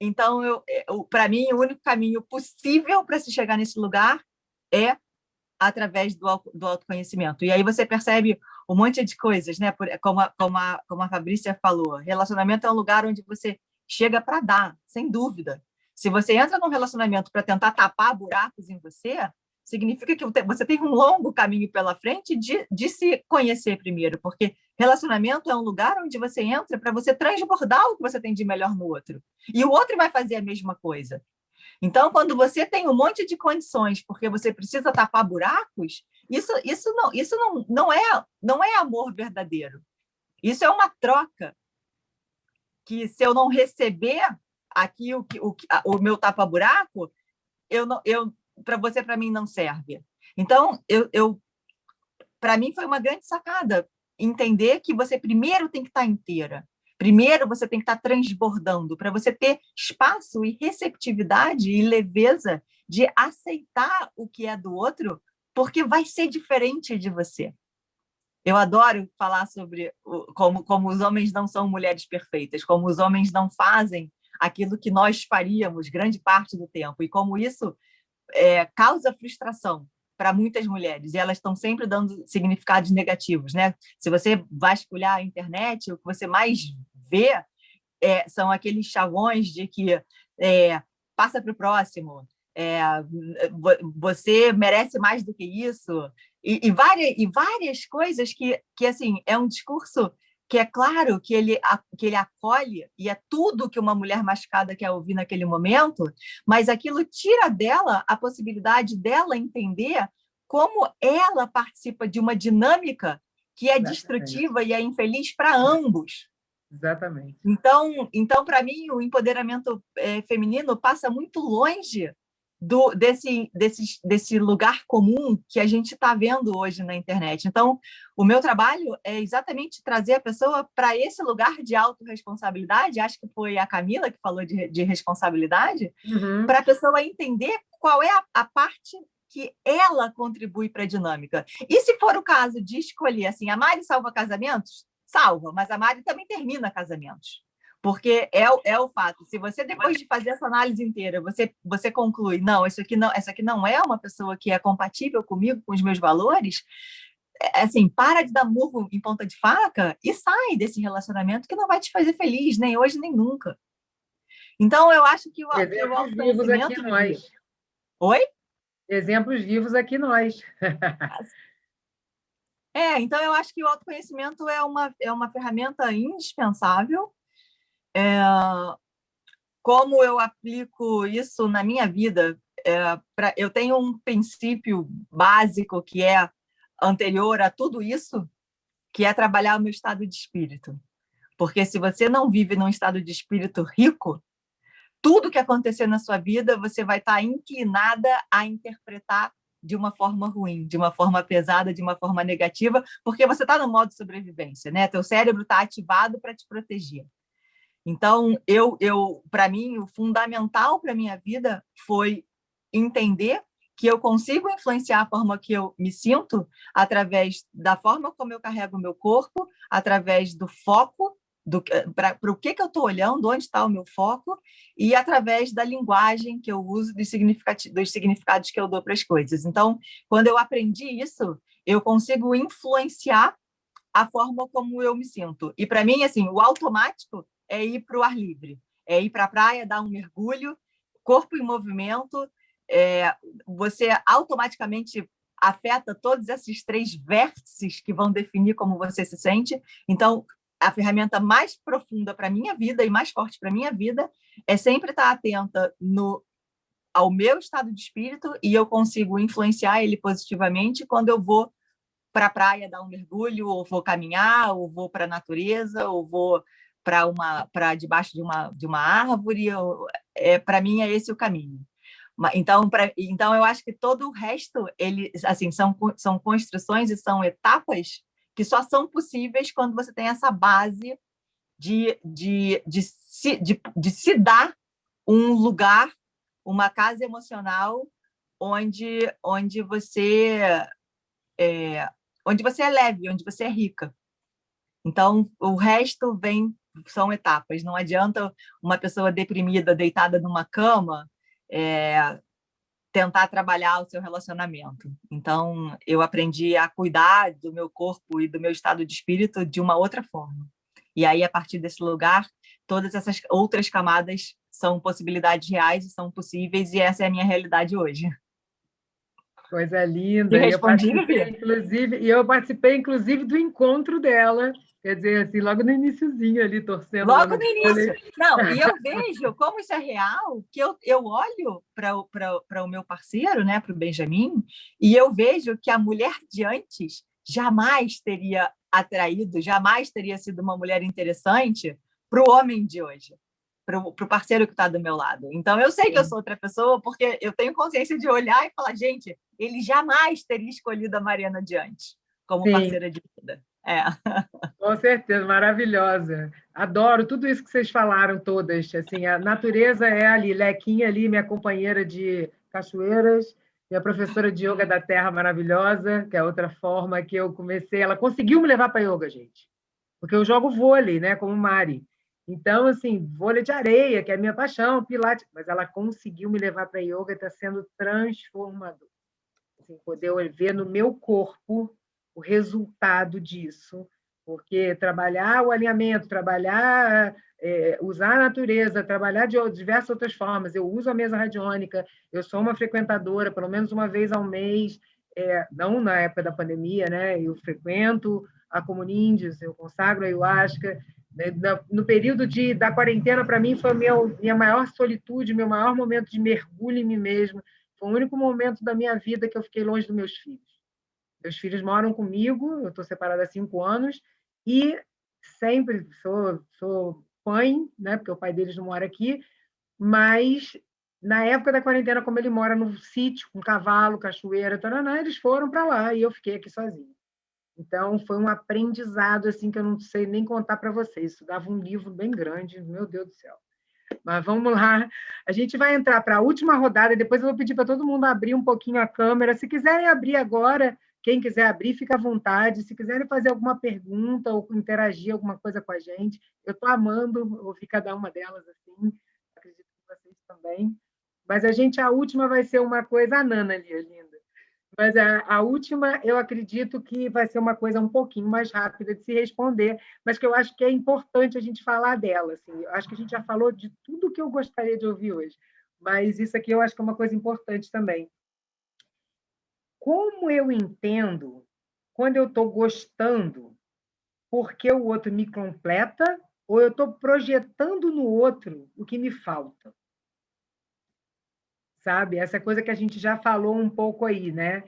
Então, para mim, o único caminho possível para se chegar nesse lugar é através do autoconhecimento. E aí você percebe um monte de coisas, né? Como a Fabrícia falou, relacionamento é um lugar onde você chega para dar, sem dúvida. Se você entra num relacionamento para tentar tapar buracos em você, significa que você tem um longo caminho pela frente de se conhecer primeiro, porque relacionamento é um lugar onde você entra para você transbordar o que você tem de melhor no outro. E o outro vai fazer a mesma coisa. Então, quando você tem um monte de condições, porque você precisa tapar buracos, isso não é amor verdadeiro. Isso é uma troca que, se eu não receber aqui o meu tapa-buraco, para mim não serve. Então, para mim foi uma grande sacada entender que você primeiro tem que estar inteira. Primeiro, você tem que estar transbordando para você ter espaço e receptividade e leveza de aceitar o que é do outro, porque vai ser diferente de você. Eu adoro falar sobre como os homens não são mulheres perfeitas, como os homens não fazem aquilo que nós faríamos grande parte do tempo, e como isso causa frustração para muitas mulheres, e elas estão sempre dando significados negativos, né? Se você vasculhar a internet, o que você mais vê são aqueles chavões de que passa para o próximo, você merece mais do que isso, e várias coisas que assim, é um discurso que é claro que ele acolhe, e é tudo que uma mulher machucada quer ouvir naquele momento, mas aquilo tira dela a possibilidade dela entender como ela participa de uma dinâmica que é destrutiva e é infeliz para ambos. Exatamente. Então, para mim, o empoderamento feminino passa muito longe desse lugar comum que a gente está vendo hoje na internet. Então, o meu trabalho é exatamente trazer a pessoa para esse lugar de autorresponsabilidade. Acho que foi a Camila que falou de responsabilidade, para a pessoa entender qual é a parte que ela contribui para a dinâmica. E se for o caso de escolher, assim, a Mari salva casamentos? Salva, mas a Mari também termina casamentos. Porque é o fato, se você, depois de fazer essa análise inteira, você conclui, não, essa aqui não é uma pessoa que é compatível comigo, com os meus valores, assim, para de dar murro em ponta de faca e sai desse relacionamento que não vai te fazer feliz, nem hoje, nem nunca. Então, eu acho que o autoconhecimento... Oi? Exemplos vivos aqui nós. Então eu acho que o autoconhecimento é uma ferramenta indispensável. Como eu aplico isso na minha vida? Eu tenho um princípio básico que é anterior a tudo isso, que é trabalhar o meu estado de espírito. Porque se você não vive num estado de espírito rico, tudo que acontecer na sua vida, você vai estar inclinada a interpretar de uma forma ruim, de uma forma pesada, de uma forma negativa, porque você está no modo sobrevivência, né? Teu cérebro está ativado para te proteger. Então, para mim, o fundamental para a minha vida foi entender que eu consigo influenciar a forma que eu me sinto através da forma como eu carrego o meu corpo, através do foco, para o que eu estou olhando, onde está o meu foco, e através da linguagem que eu uso, dos significados que eu dou para as coisas. Então, quando eu aprendi isso, eu consigo influenciar a forma como eu me sinto. E, para mim, assim, o automático é ir para o ar livre, é ir para a praia, dar um mergulho, corpo em movimento, você automaticamente afeta todos esses 3 vértices que vão definir como você se sente. Então, a ferramenta mais profunda para a minha vida e mais forte para a minha vida é sempre estar atenta ao meu estado de espírito, e eu consigo influenciar ele positivamente quando eu vou para a praia dar um mergulho, ou vou caminhar, ou vou para a natureza, ou vou para debaixo de uma árvore. Para mim, é esse o caminho. Então, eu acho que todo o resto, assim, são construções e são etapas que só são possíveis quando você tem essa base de se dar um lugar, uma casa emocional onde você é leve, onde você é rica. Então, o resto são etapas. Não adianta uma pessoa deprimida, deitada numa cama, tentar trabalhar o seu relacionamento. Então, eu aprendi a cuidar do meu corpo e do meu estado de espírito de uma outra forma. E aí, a partir desse lugar, todas essas outras camadas são possibilidades reais e são possíveis, e essa é a minha realidade hoje. Coisa linda. Eu participei, inclusive, do encontro dela. Quer dizer, assim, logo no iniciozinho ali, torcendo. Logo no início. Não, e eu vejo como isso é real, que eu olho para o meu parceiro, né, para o Benjamin, e eu vejo que a mulher de antes jamais teria atraído, jamais teria sido uma mulher interessante para o homem de hoje, para o parceiro que está do meu lado. Então, eu sei que eu sou outra pessoa, porque eu tenho consciência de olhar e falar, gente, ele jamais teria escolhido a Mariana de antes como parceira de vida. Com certeza, maravilhosa. Adoro tudo isso que vocês falaram todas. Assim, a natureza é ali, Lequinha ali, minha companheira de cachoeiras, minha professora de yoga da terra maravilhosa, que é outra forma que eu comecei. Ela conseguiu me levar para yoga, gente, porque eu jogo vôlei, né, como Mari. Então, assim, vôlei de areia, que é a minha paixão, pilates, mas ela conseguiu me levar para yoga e está sendo transformador. Assim, poder ver no meu corpo o resultado disso, porque trabalhar o alinhamento, usar a natureza, trabalhar de diversas outras formas. Eu uso a mesa radiônica, eu sou uma frequentadora, pelo menos uma vez ao mês, não na época da pandemia, né? Eu frequento a Comuníndios, eu consagro a Ayahuasca. No período da quarentena, para mim, foi minha maior solitude, meu maior momento de mergulho em mim mesmo. Foi o único momento da minha vida que eu fiquei longe dos meus filhos. Meus filhos moram comigo, eu estou separada há 5 anos, e sempre sou mãe, né, porque o pai deles não mora aqui, mas na época da quarentena, como ele mora no sítio, com cavalo, cachoeira, taraná, eles foram para lá e eu fiquei aqui sozinha. Então, foi um aprendizado assim que eu não sei nem contar para vocês. Isso dava um livro bem grande, meu Deus do céu. Mas vamos lá. A gente vai entrar para a última rodada, e depois eu vou pedir para todo mundo abrir um pouquinho a câmera. Se quiserem abrir agora, quem quiser abrir, fica à vontade. Se quiserem fazer alguma pergunta ou interagir alguma coisa com a gente, eu estou amando ouvir cada uma delas assim. Acredito que vocês também. Mas a última vai ser uma coisa, a Nana ali, linda. Mas a última, eu acredito que vai ser uma coisa um pouquinho mais rápida de se responder, mas que eu acho que é importante a gente falar dela. Assim. Eu acho que a gente já falou de tudo que eu gostaria de ouvir hoje. mas isso aqui eu acho que é uma coisa importante também. Como eu entendo quando eu estou gostando porque o outro me completa ou eu estou projetando no outro o que me falta? Sabe? Essa coisa que a gente já falou um pouco aí, né?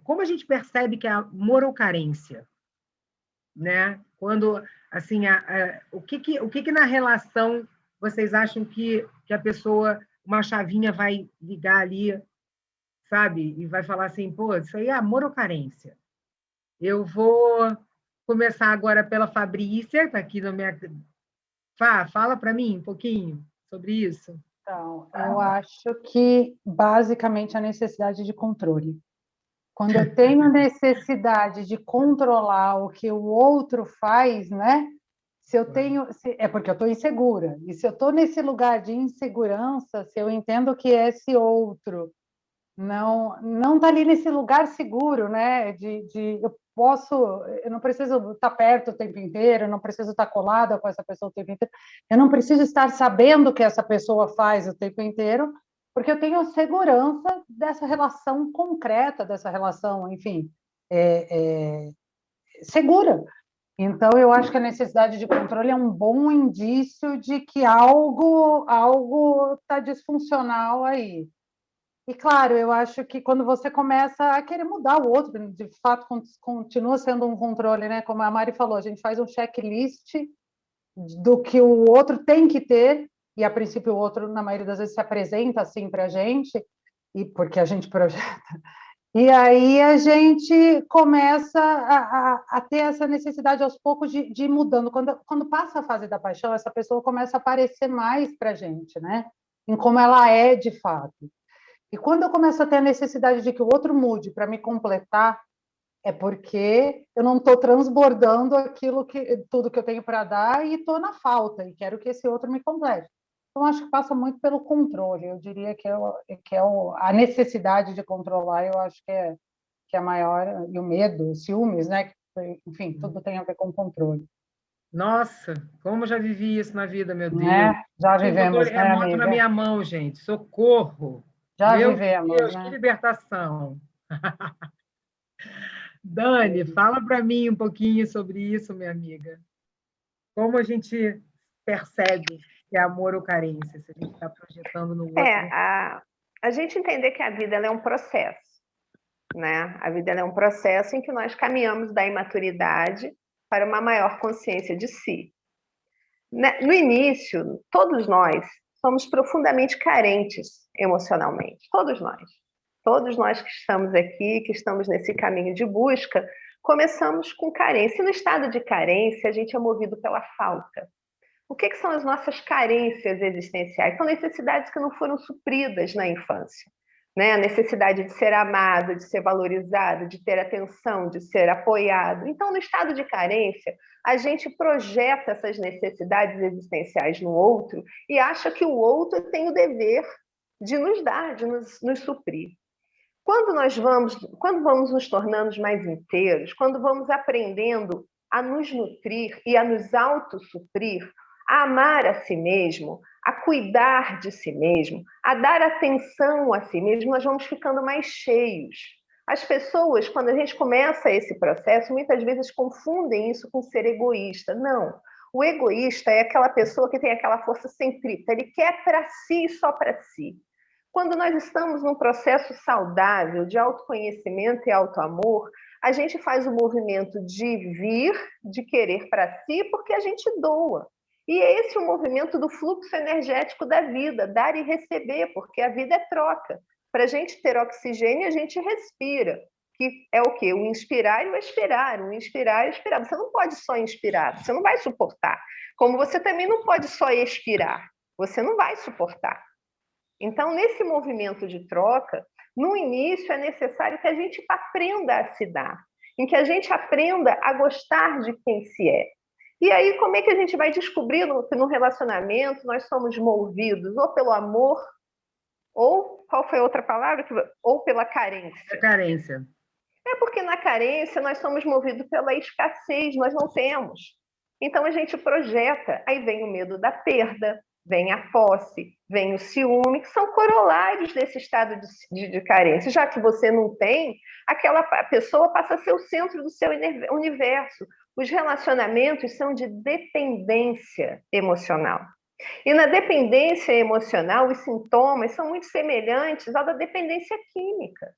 Como a gente percebe que é amor ou carência? Né? Quando, assim, o que na relação vocês acham que a pessoa, uma chavinha vai ligar ali, sabe? E vai falar assim, pô, isso aí é amor ou carência? Eu vou começar agora pela Fabrícia, está aqui na minha... fala para mim um pouquinho sobre isso. Então, eu acho que, basicamente, a necessidade de controle. Quando eu tenho a necessidade de controlar o que o outro faz, né? É porque eu estou insegura. E se eu estou nesse lugar de insegurança, se eu entendo que esse outro não está ali nesse lugar seguro, né? Eu não preciso estar perto o tempo inteiro, eu não preciso estar colada com essa pessoa o tempo inteiro, eu não preciso estar sabendo o que essa pessoa faz o tempo inteiro, porque eu tenho segurança dessa relação concreta, dessa relação, enfim, segura. Então, eu acho que a necessidade de controle é um bom indício de que algo está disfuncional aí. E, claro, eu acho que quando você começa a querer mudar o outro, de fato, continua sendo um controle, né? Como a Mari falou, a gente faz um checklist do que o outro tem que ter, e, a princípio, o outro, na maioria das vezes, se apresenta assim para a gente, e porque a gente projeta. E aí a gente começa a ter essa necessidade, aos poucos, de ir mudando. Quando passa a fase da paixão, essa pessoa começa a aparecer mais para a gente, né? Em como ela é, de fato. E quando eu começo a ter a necessidade de que o outro mude para me completar, é porque eu não estou transbordando tudo que eu tenho para dar e estou na falta, e quero que esse outro me complete. Então, acho que passa muito pelo controle. Eu diria que a necessidade de controlar, eu acho que é a maior, e o medo, os ciúmes, né? Enfim, tudo tem a ver com controle. Nossa, como eu já vivi isso na vida, meu Deus. Né? Já vivemos, né, amiga? Remoto na minha mão, gente. Socorro. Já Meu vivemos, Deus, né? que libertação. Dani, fala para mim um pouquinho sobre isso, minha amiga. Como a gente percebe que é amor ou carência, se a gente está projetando no outro? A gente entender que a vida ela é um processo, né? A vida ela é um processo em que nós caminhamos da imaturidade para uma maior consciência de si. No início, todos nós somos profundamente carentes emocionalmente, todos nós. Todos nós que estamos aqui, que estamos nesse caminho de busca, começamos com carência. E no estado de carência, a gente é movido pela falta. O que são as nossas carências existenciais? São necessidades que não foram supridas na infância. Né? A necessidade de ser amado, de ser valorizado, de ter atenção, de ser apoiado. Então, no estado de carência, a gente projeta essas necessidades existenciais no outro e acha que o outro tem o dever de nos dar, de nos suprir. Quando vamos nos tornando mais inteiros, quando vamos aprendendo a nos nutrir e a nos autossuprir, a amar a si mesmo, a cuidar de si mesmo, a dar atenção a si mesmo, nós vamos ficando mais cheios. As pessoas, quando a gente começa esse processo, muitas vezes confundem isso com ser egoísta. Não. O egoísta é aquela pessoa que tem aquela força centrípeta, ele quer para si e só para si. Quando nós estamos num processo saudável de autoconhecimento e autoamor, a gente faz o movimento de vir, de querer para si, porque a gente doa. E é esse o movimento do fluxo energético da vida, dar e receber, porque a vida é troca. Para a gente ter oxigênio, a gente respira, que é o quê? O inspirar e o expirar, o inspirar e o expirar. Você não pode só inspirar, você não vai suportar. Como você também não pode só expirar, você não vai suportar. Então, nesse movimento de troca, no início é necessário que a gente aprenda a se dar, em que a gente aprenda a gostar de quem se é. E aí, como é que a gente vai descobrindo que no relacionamento nós somos movidos ou pelo amor, ou, qual foi a outra palavra? Ou pela carência. A carência. É porque na carência nós somos movidos pela escassez, nós não temos. Então a gente projeta, aí vem o medo da perda, vem a posse, vem o ciúme, que são corolários desse estado de carência. Já que você não tem, aquela pessoa passa a ser o centro do seu universo. Os relacionamentos são de dependência emocional. E na dependência emocional, os sintomas são muito semelhantes à da dependência química,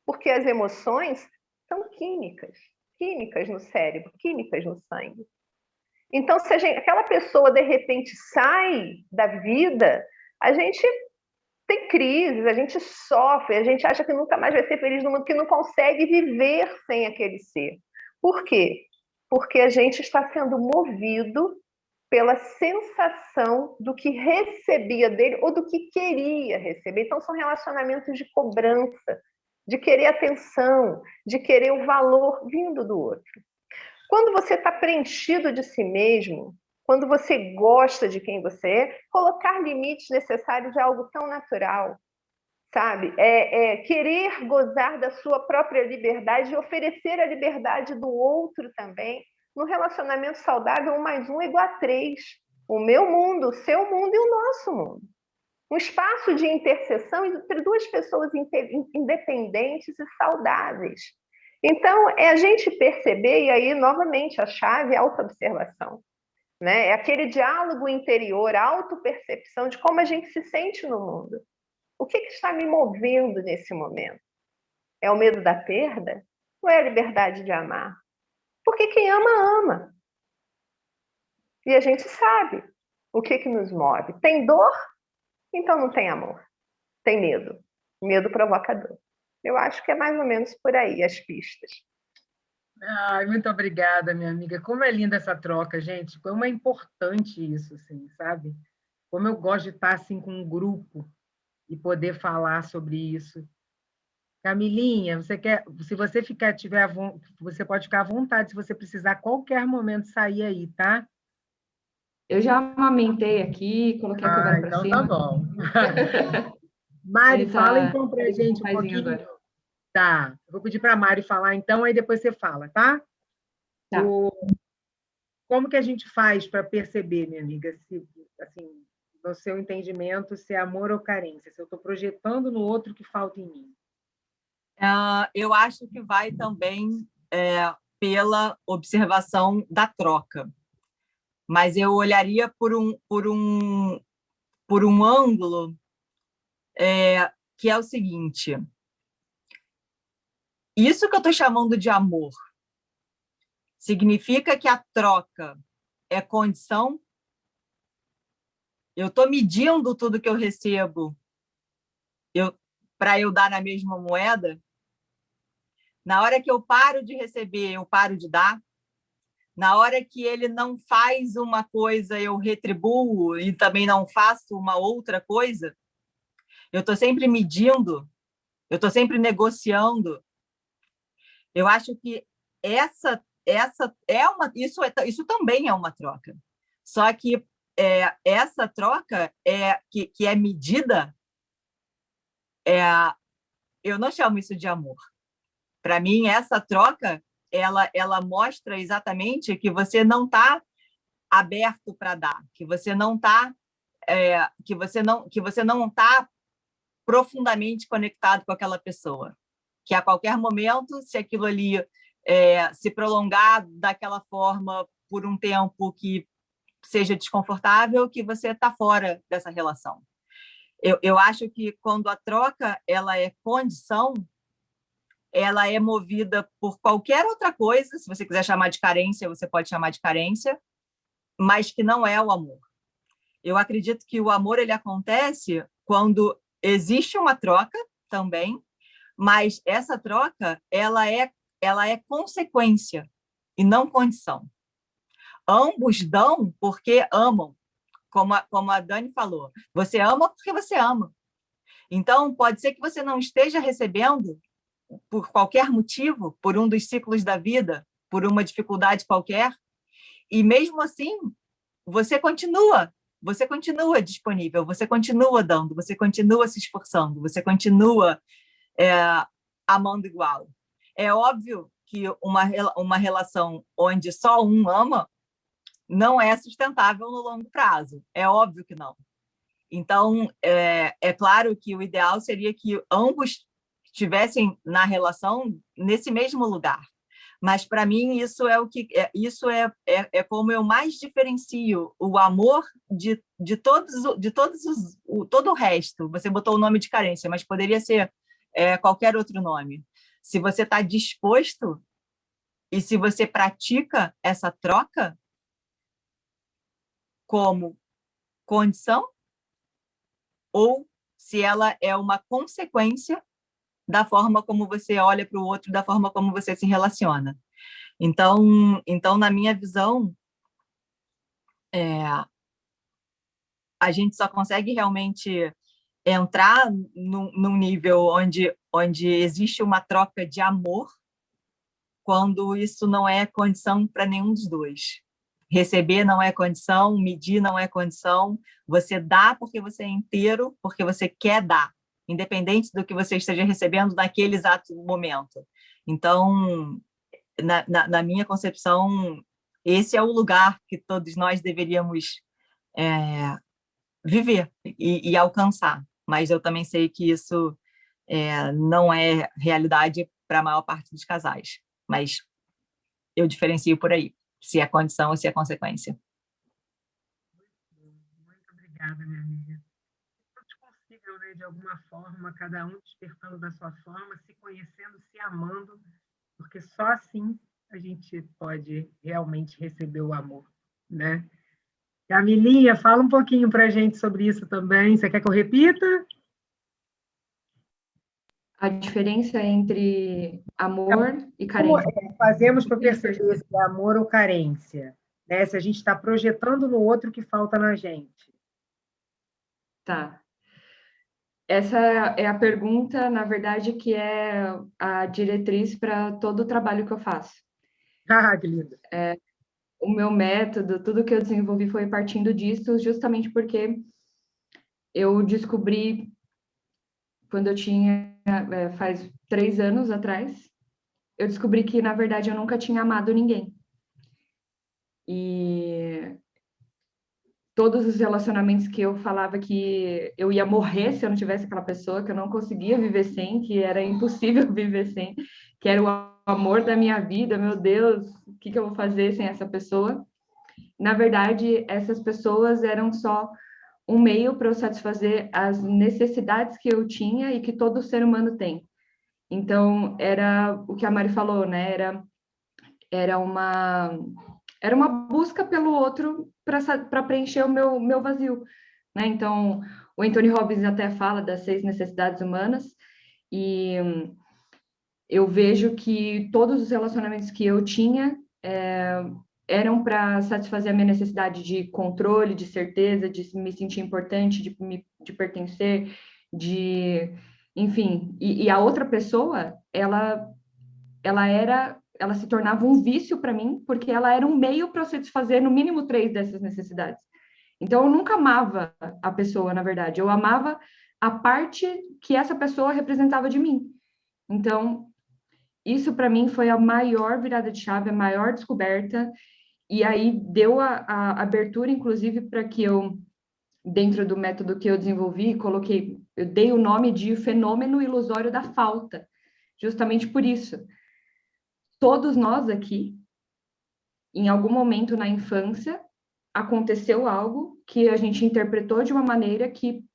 porque as emoções são químicas, químicas no cérebro, químicas no sangue. Então, se aquela pessoa, de repente, sai da vida, a gente tem crises, a gente sofre, a gente acha que nunca mais vai ser feliz no mundo, que não consegue viver sem aquele ser. Por quê? Porque a gente está sendo movido pela sensação do que recebia dele ou do que queria receber. Então, são relacionamentos de cobrança, de querer atenção, de querer o valor vindo do outro. Quando você está preenchido de si mesmo, quando você gosta de quem você é, colocar limites necessários é algo tão natural, sabe? Querer gozar da sua própria liberdade e oferecer a liberdade do outro também. No relacionamento saudável, 1 mais 1 é igual a 3. O meu mundo, o seu mundo e o nosso mundo. Um espaço de interseção entre duas pessoas independentes e saudáveis. Então, é a gente perceber, e aí, novamente, a chave é a autoobservação. Né? É aquele diálogo interior, a autopercepção de como a gente se sente no mundo. O que está me movendo nesse momento? É o medo da perda? Ou é a liberdade de amar? Porque quem ama, ama. E a gente sabe o que nos move. Tem dor? Então não tem amor. Tem medo. Medo provoca dor. Eu acho que é mais ou menos por aí as pistas. Ai, muito obrigada, minha amiga. Como é linda essa troca, gente. Como é importante isso, assim, sabe? Como eu gosto de estar assim com um grupo e poder falar sobre isso. Camilinha, se você você pode ficar à vontade se você precisar a qualquer momento sair aí, tá? Eu já amamentei aqui, coloquei a câmera para Então cima. tá bom. Mari, fala então para a gente um pouquinho. Agora. Tá, eu vou pedir para a Mari falar então, aí depois você fala, tá? Tá. Como que a gente faz para perceber, minha amiga, se, assim, no seu entendimento, se é amor ou carência, se eu estou projetando no outro que falta em mim? Eu acho que vai também pela observação da troca, mas eu olharia por um ângulo que é o seguinte: isso que eu estou chamando de amor significa que a troca é condição? Eu estou medindo tudo que eu recebo para eu dar na mesma moeda? Na hora que eu paro de receber, eu paro de dar? Na hora que ele não faz uma coisa, eu retribuo e também não faço uma outra coisa? Eu estou sempre medindo, eu estou sempre negociando. Eu acho que isso também é uma troca. Só que essa troca que é medida, eu não chamo isso de amor. Para mim, essa troca ela mostra exatamente que você não está aberto para dar, que você não está profundamente conectado com aquela pessoa, que a qualquer momento, se aquilo ali se prolongar daquela forma por um tempo que seja desconfortável, que você está fora dessa relação. Eu acho que quando a troca ela é condição, ela é movida por qualquer outra coisa, se você quiser chamar de carência, você pode chamar de carência, mas que não é o amor. Eu acredito que o amor ele acontece quando existe uma troca também, mas essa troca ela é consequência e não condição. Ambos dão porque amam, como a Dani falou. Você ama porque você ama. Então, pode ser que você não esteja recebendo por qualquer motivo, por um dos ciclos da vida, por uma dificuldade qualquer, e mesmo assim, você continua disponível, você continua dando, você continua se esforçando, você continua amando igual. É óbvio que uma relação onde só um ama não é sustentável no longo prazo. É óbvio que não. Então, é claro que o ideal seria que ambos estivessem na relação nesse mesmo lugar. Mas, para mim, isso é como eu mais diferencio o amor de todo o resto. Você botou o nome de carência, mas poderia ser qualquer outro nome. Se você está disposto e se você pratica essa troca como condição, ou se ela é uma consequência da forma como você olha para o outro, da forma como você se relaciona. Então, na minha visão, a gente só consegue realmente entrar num nível onde existe uma troca de amor quando isso não é condição para nenhum dos dois. Receber não é condição, medir não é condição, você dá porque você é inteiro, porque você quer dar, independente do que você esteja recebendo naquele exato momento. Então, na minha concepção, esse é o lugar que todos nós deveríamos viver e alcançar. Mas eu também sei que isso não é realidade para a maior parte dos casais. Mas eu diferencio por aí, se é condição ou se é consequência. Muito obrigada, minha amiga. É possível, né, de alguma forma, cada um despertando da sua forma, se conhecendo, se amando, porque só assim a gente pode realmente receber o amor, né? Camilinha, fala um pouquinho para a gente sobre isso também. Você quer que eu repita? A diferença entre amor e carência. Como fazemos para perceber se é amor ou carência? Né? Se a gente está projetando no outro o que falta na gente. Tá. Essa é a pergunta, na verdade, que é a diretriz para todo o trabalho que eu faço. Ah, que lindo. O meu método, tudo que eu desenvolvi foi partindo disso, justamente porque eu descobri, quando eu tinha, faz 3 anos atrás, eu descobri que, na verdade, eu nunca tinha amado ninguém. E todos os relacionamentos que eu falava que eu ia morrer se eu não tivesse aquela pessoa, que eu não conseguia viver sem, que era impossível viver sem, que era o amor da minha vida, meu Deus, o que eu vou fazer sem essa pessoa? Na verdade, essas pessoas eram só um meio para eu satisfazer as necessidades que eu tinha e que todo ser humano tem. Então, era o que a Mari falou, né? Era uma busca pelo outro para preencher o meu vazio, né? Então, o Anthony Robbins até fala das 6 necessidades humanas, e eu vejo que todos os relacionamentos que eu tinha eram para satisfazer a minha necessidade de controle, de certeza, de me sentir importante, de pertencer, enfim. E a outra pessoa, ela se tornava um vício para mim, porque ela era um meio para eu satisfazer no mínimo 3 dessas necessidades. Então, eu nunca amava a pessoa, na verdade. Eu amava a parte que essa pessoa representava de mim. Então, isso para mim foi a maior virada de chave, a maior descoberta. E aí deu a abertura, inclusive, para que eu, dentro do método que eu desenvolvi, eu dei o nome de fenômeno ilusório da falta, justamente por isso. Todos nós aqui, em algum momento na infância, aconteceu algo que a gente interpretou de uma maneira que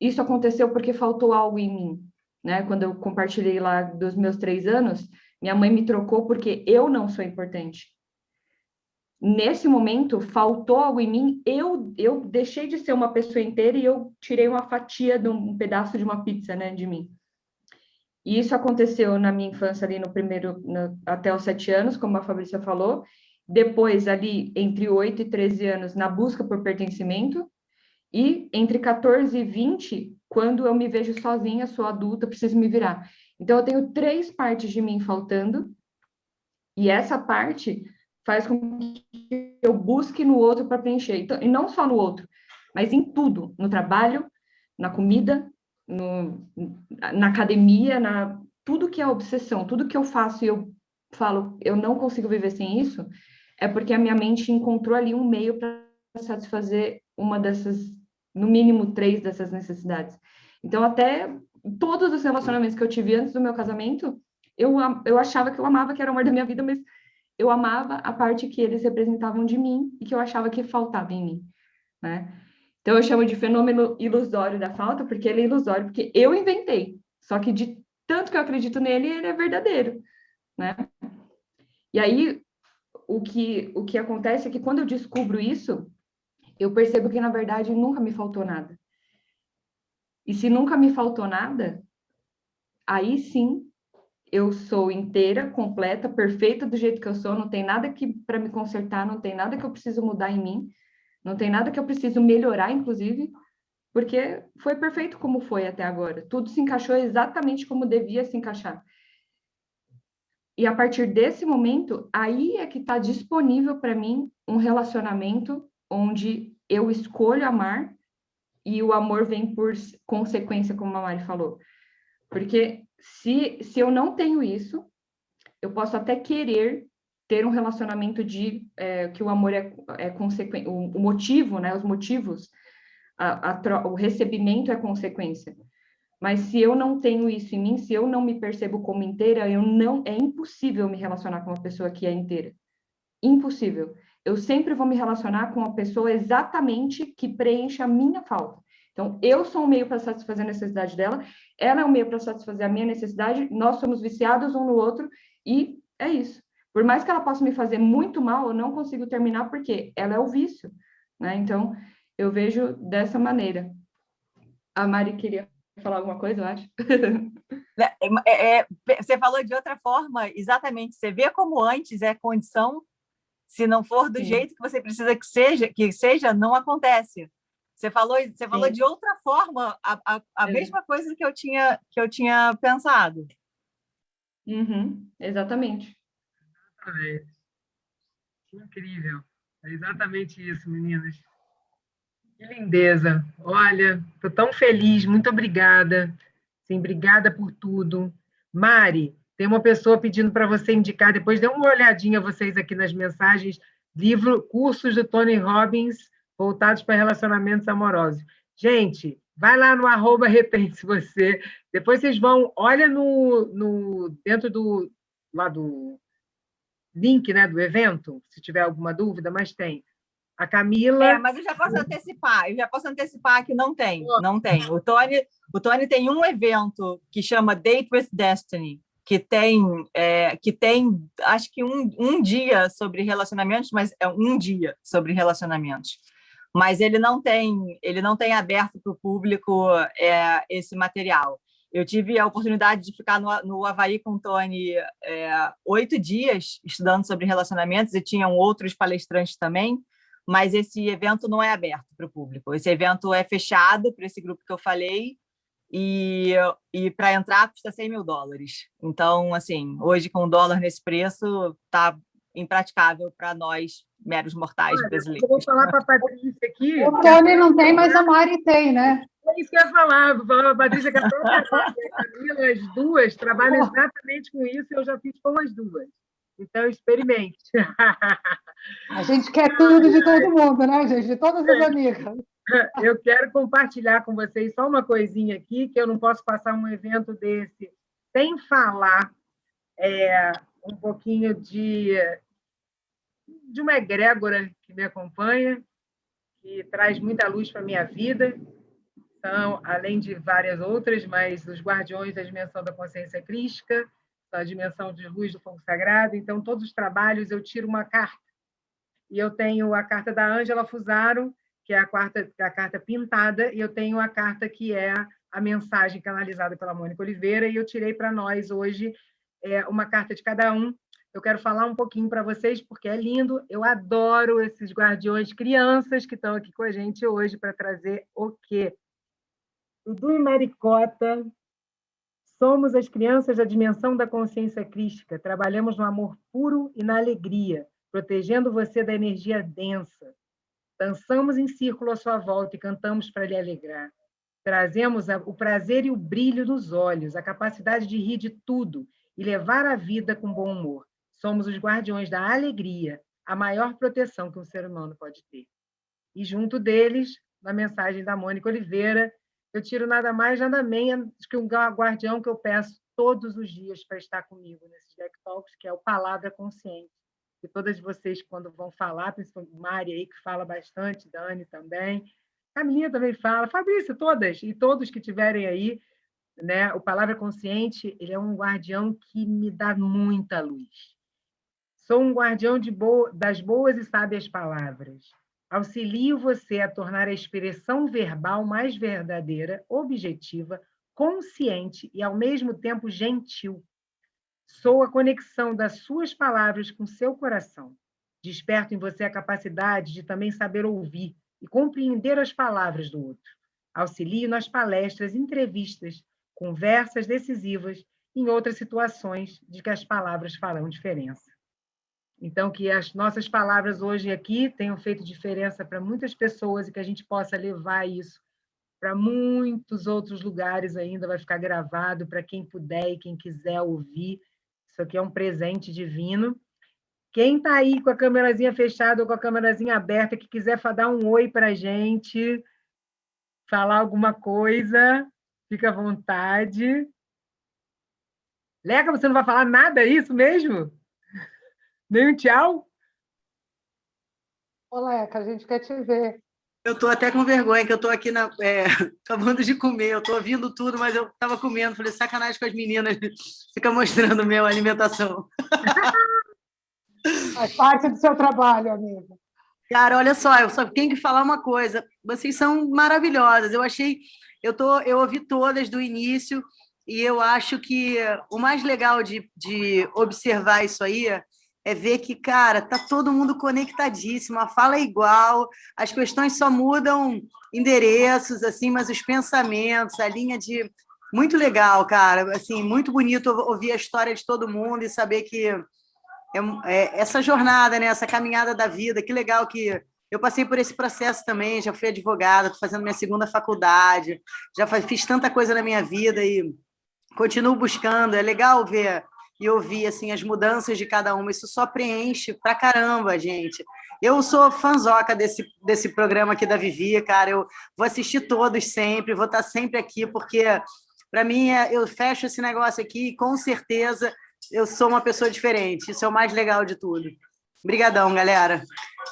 isso aconteceu porque faltou algo em mim, né? Quando eu compartilhei lá dos meus 3 anos, minha mãe me trocou porque eu não sou importante. Nesse momento, faltou algo em mim, eu deixei de ser uma pessoa inteira e eu tirei uma fatia de um pedaço de uma pizza, né, de mim. E isso aconteceu na minha infância, ali até os 7 anos, como a Fabrícia falou. Depois, ali, entre 8 e 13 anos, na busca por pertencimento. E entre 14 e 20, quando eu me vejo sozinha, sou adulta, preciso me virar. Então, eu tenho 3 partes de mim faltando. E essa parte faz com que eu busque no outro para preencher. Então, e não só no outro, mas em tudo. No trabalho, na comida, na academia, tudo que é obsessão, tudo que eu faço e eu falo, eu não consigo viver sem isso, é porque a minha mente encontrou ali um meio para satisfazer uma dessas, no mínimo 3 dessas necessidades. Então, até todos os relacionamentos que eu tive antes do meu casamento, eu achava que eu amava, que era o amor da minha vida, mas eu amava a parte que eles representavam de mim e que eu achava que faltava em mim, né? Então, eu chamo de fenômeno ilusório da falta, porque ele é ilusório, porque eu inventei. Só que de tanto que eu acredito nele, ele é verdadeiro, né? E aí, o que acontece é que quando eu descubro isso, eu percebo que, na verdade, nunca me faltou nada. E se nunca me faltou nada, aí sim eu sou inteira, completa, perfeita do jeito que eu sou, não tem nada que para me consertar, não tem nada que eu preciso mudar em mim, não tem nada que eu preciso melhorar, inclusive, porque foi perfeito como foi até agora. Tudo se encaixou exatamente como devia se encaixar. E a partir desse momento, aí é que está disponível para mim um relacionamento onde eu escolho amar e o amor vem por consequência, como a Mari falou. Porque se eu não tenho isso, eu posso até querer ter um relacionamento de que o amor é consequência, o motivo, né? Os motivos, o recebimento é consequência. Mas se eu não tenho isso em mim, se eu não me percebo como inteira, é impossível me relacionar com uma pessoa que é inteira. Impossível. Eu sempre vou me relacionar com uma pessoa exatamente que preencha a minha falta. Então, eu sou um meio para satisfazer a necessidade dela, ela é um meio para satisfazer a minha necessidade, nós somos viciados um no outro, e é isso. Por mais que ela possa me fazer muito mal, eu não consigo terminar porque ela é o vício, né? Então, eu vejo dessa maneira. A Mari queria falar alguma coisa, eu acho. Você falou de outra forma, exatamente. Você vê como antes é condição, se não for do jeito que você precisa que seja, não acontece. Você falou de outra forma, a mesma coisa que eu tinha pensado. Exatamente. Que incrível. É exatamente isso, meninas. Que lindeza. Olha, estou tão feliz, muito obrigada. Sim, obrigada por tudo. Mari, tem uma pessoa pedindo para você indicar, depois dê uma olhadinha vocês aqui nas mensagens, cursos do Tony Robbins voltados para relacionamentos amorosos. Gente, vai lá no @repense você, depois vocês vão, olha dentro do link, né, do evento, se tiver alguma dúvida, mas tem. A Camila... mas eu já posso antecipar que não tem. O Tony tem um evento que chama Date with Destiny, que tem acho que um dia sobre relacionamentos, mas é um dia sobre relacionamentos. Mas ele não tem aberto para o público esse material. Eu tive a oportunidade de ficar no Havaí com o Tony 8 dias estudando sobre relacionamentos, e tinham outros palestrantes também, mas esse evento não é aberto para o público. Esse evento é fechado para esse grupo que eu falei, e para entrar custa $100 mil. Então, assim, hoje com $1 nesse preço, está impraticável para nós, meros mortais brasileiros. Eu vou falar para a Patrícia aqui... O Tony não tem, mas a Mari tem, né? É isso que eu ia falar. Vou falar para a Patrícia que a própria Mari e a Camila, as duas, trabalham exatamente com isso, e eu já fiz com as duas. Então, experimente. A gente quer tudo de todo mundo, né, gente? De todas as amigas. Eu quero compartilhar com vocês só uma coisinha aqui, que eu não posso passar um evento desse sem falar um pouquinho de uma egrégora que me acompanha, que traz muita luz para a minha vida. São, além de várias outras, mas os guardiões da dimensão da consciência crística, a dimensão de luz do fogo sagrado. Então, todos os trabalhos eu tiro uma carta. E eu tenho a carta da Ângela Fusaro, que é a carta pintada, e eu tenho a carta que é a mensagem canalizada pela Mônica Oliveira, e eu tirei para nós hoje uma carta de cada um. Eu quero falar um pouquinho para vocês, porque é lindo, eu adoro esses guardiões crianças que estão aqui com a gente hoje para trazer o quê? Dudu e Maricota, somos as crianças da dimensão da consciência crística, trabalhamos no amor puro e na alegria, protegendo você da energia densa. Dançamos em círculo à sua volta e cantamos para lhe alegrar. Trazemos o prazer e o brilho nos olhos, a capacidade de rir de tudo e levar a vida com bom humor. Somos os guardiões da alegria. a maior proteção que um ser humano pode ter. E junto deles, na mensagem da Mônica Oliveira, eu tiro nada mais, nada menos que um guardião que eu peço todos os dias para estar comigo nesses Deck Talks, que é o Palavra Consciente. E todas vocês, quando vão falar, principalmente Mari aí, que fala bastante, Dani também, Camilinha também fala, Fabrício, todas, e todos que tiverem aí, né? O Palavra Consciente, ele é um guardião que me dá muita luz. Sou um guardião das boas e sábias palavras. Auxilio você a tornar a expressão verbal mais verdadeira, objetiva, consciente e, ao mesmo tempo, gentil. Sou a conexão das suas palavras com seu coração. Desperto em você a capacidade de também saber ouvir e compreender as palavras do outro. Auxilio nas palestras, entrevistas, conversas decisivas e em outras situações de que as palavras farão diferença. Então, que as nossas palavras hoje aqui tenham feito diferença para muitas pessoas e que a gente possa levar isso para muitos outros lugares ainda, vai ficar gravado para quem puder e quem quiser ouvir. Isso aqui é um presente divino. Quem está aí com a câmerazinha fechada ou com a câmerazinha aberta, que quiser dar um oi para a gente, falar alguma coisa, fica à vontade. Leca, você não vai falar nada, é isso mesmo? Nem um tchau? Olá, Leca, a gente quer te ver. Eu estou até com vergonha, que eu estou aqui acabando de comer, eu estou ouvindo tudo, mas eu estava comendo, falei, sacanagem com as meninas, fica mostrando a minha alimentação. Faz parte do seu trabalho, amiga. Cara, olha só, eu só tenho que falar uma coisa, vocês são maravilhosas, eu ouvi todas do início, e eu acho que o mais legal de observar isso aí é ver que, cara, tá todo mundo conectadíssimo, a fala é igual, as questões só mudam endereços, assim, mas os pensamentos, a linha de... Muito legal, cara, assim, muito bonito ouvir a história de todo mundo e saber que essa jornada, né, essa caminhada da vida, que legal que eu passei por esse processo também, já fui advogada, estou fazendo minha segunda faculdade, já fiz tanta coisa na minha vida e continuo buscando, é legal ver e ouvir assim, as mudanças de cada uma, isso só preenche pra caramba, gente. Eu sou fãzoca desse programa aqui da Vivi, cara, eu vou assistir todos sempre, vou estar sempre aqui, porque, para mim, eu fecho esse negócio aqui e, com certeza, eu sou uma pessoa diferente, isso é o mais legal de tudo. Obrigadão, galera.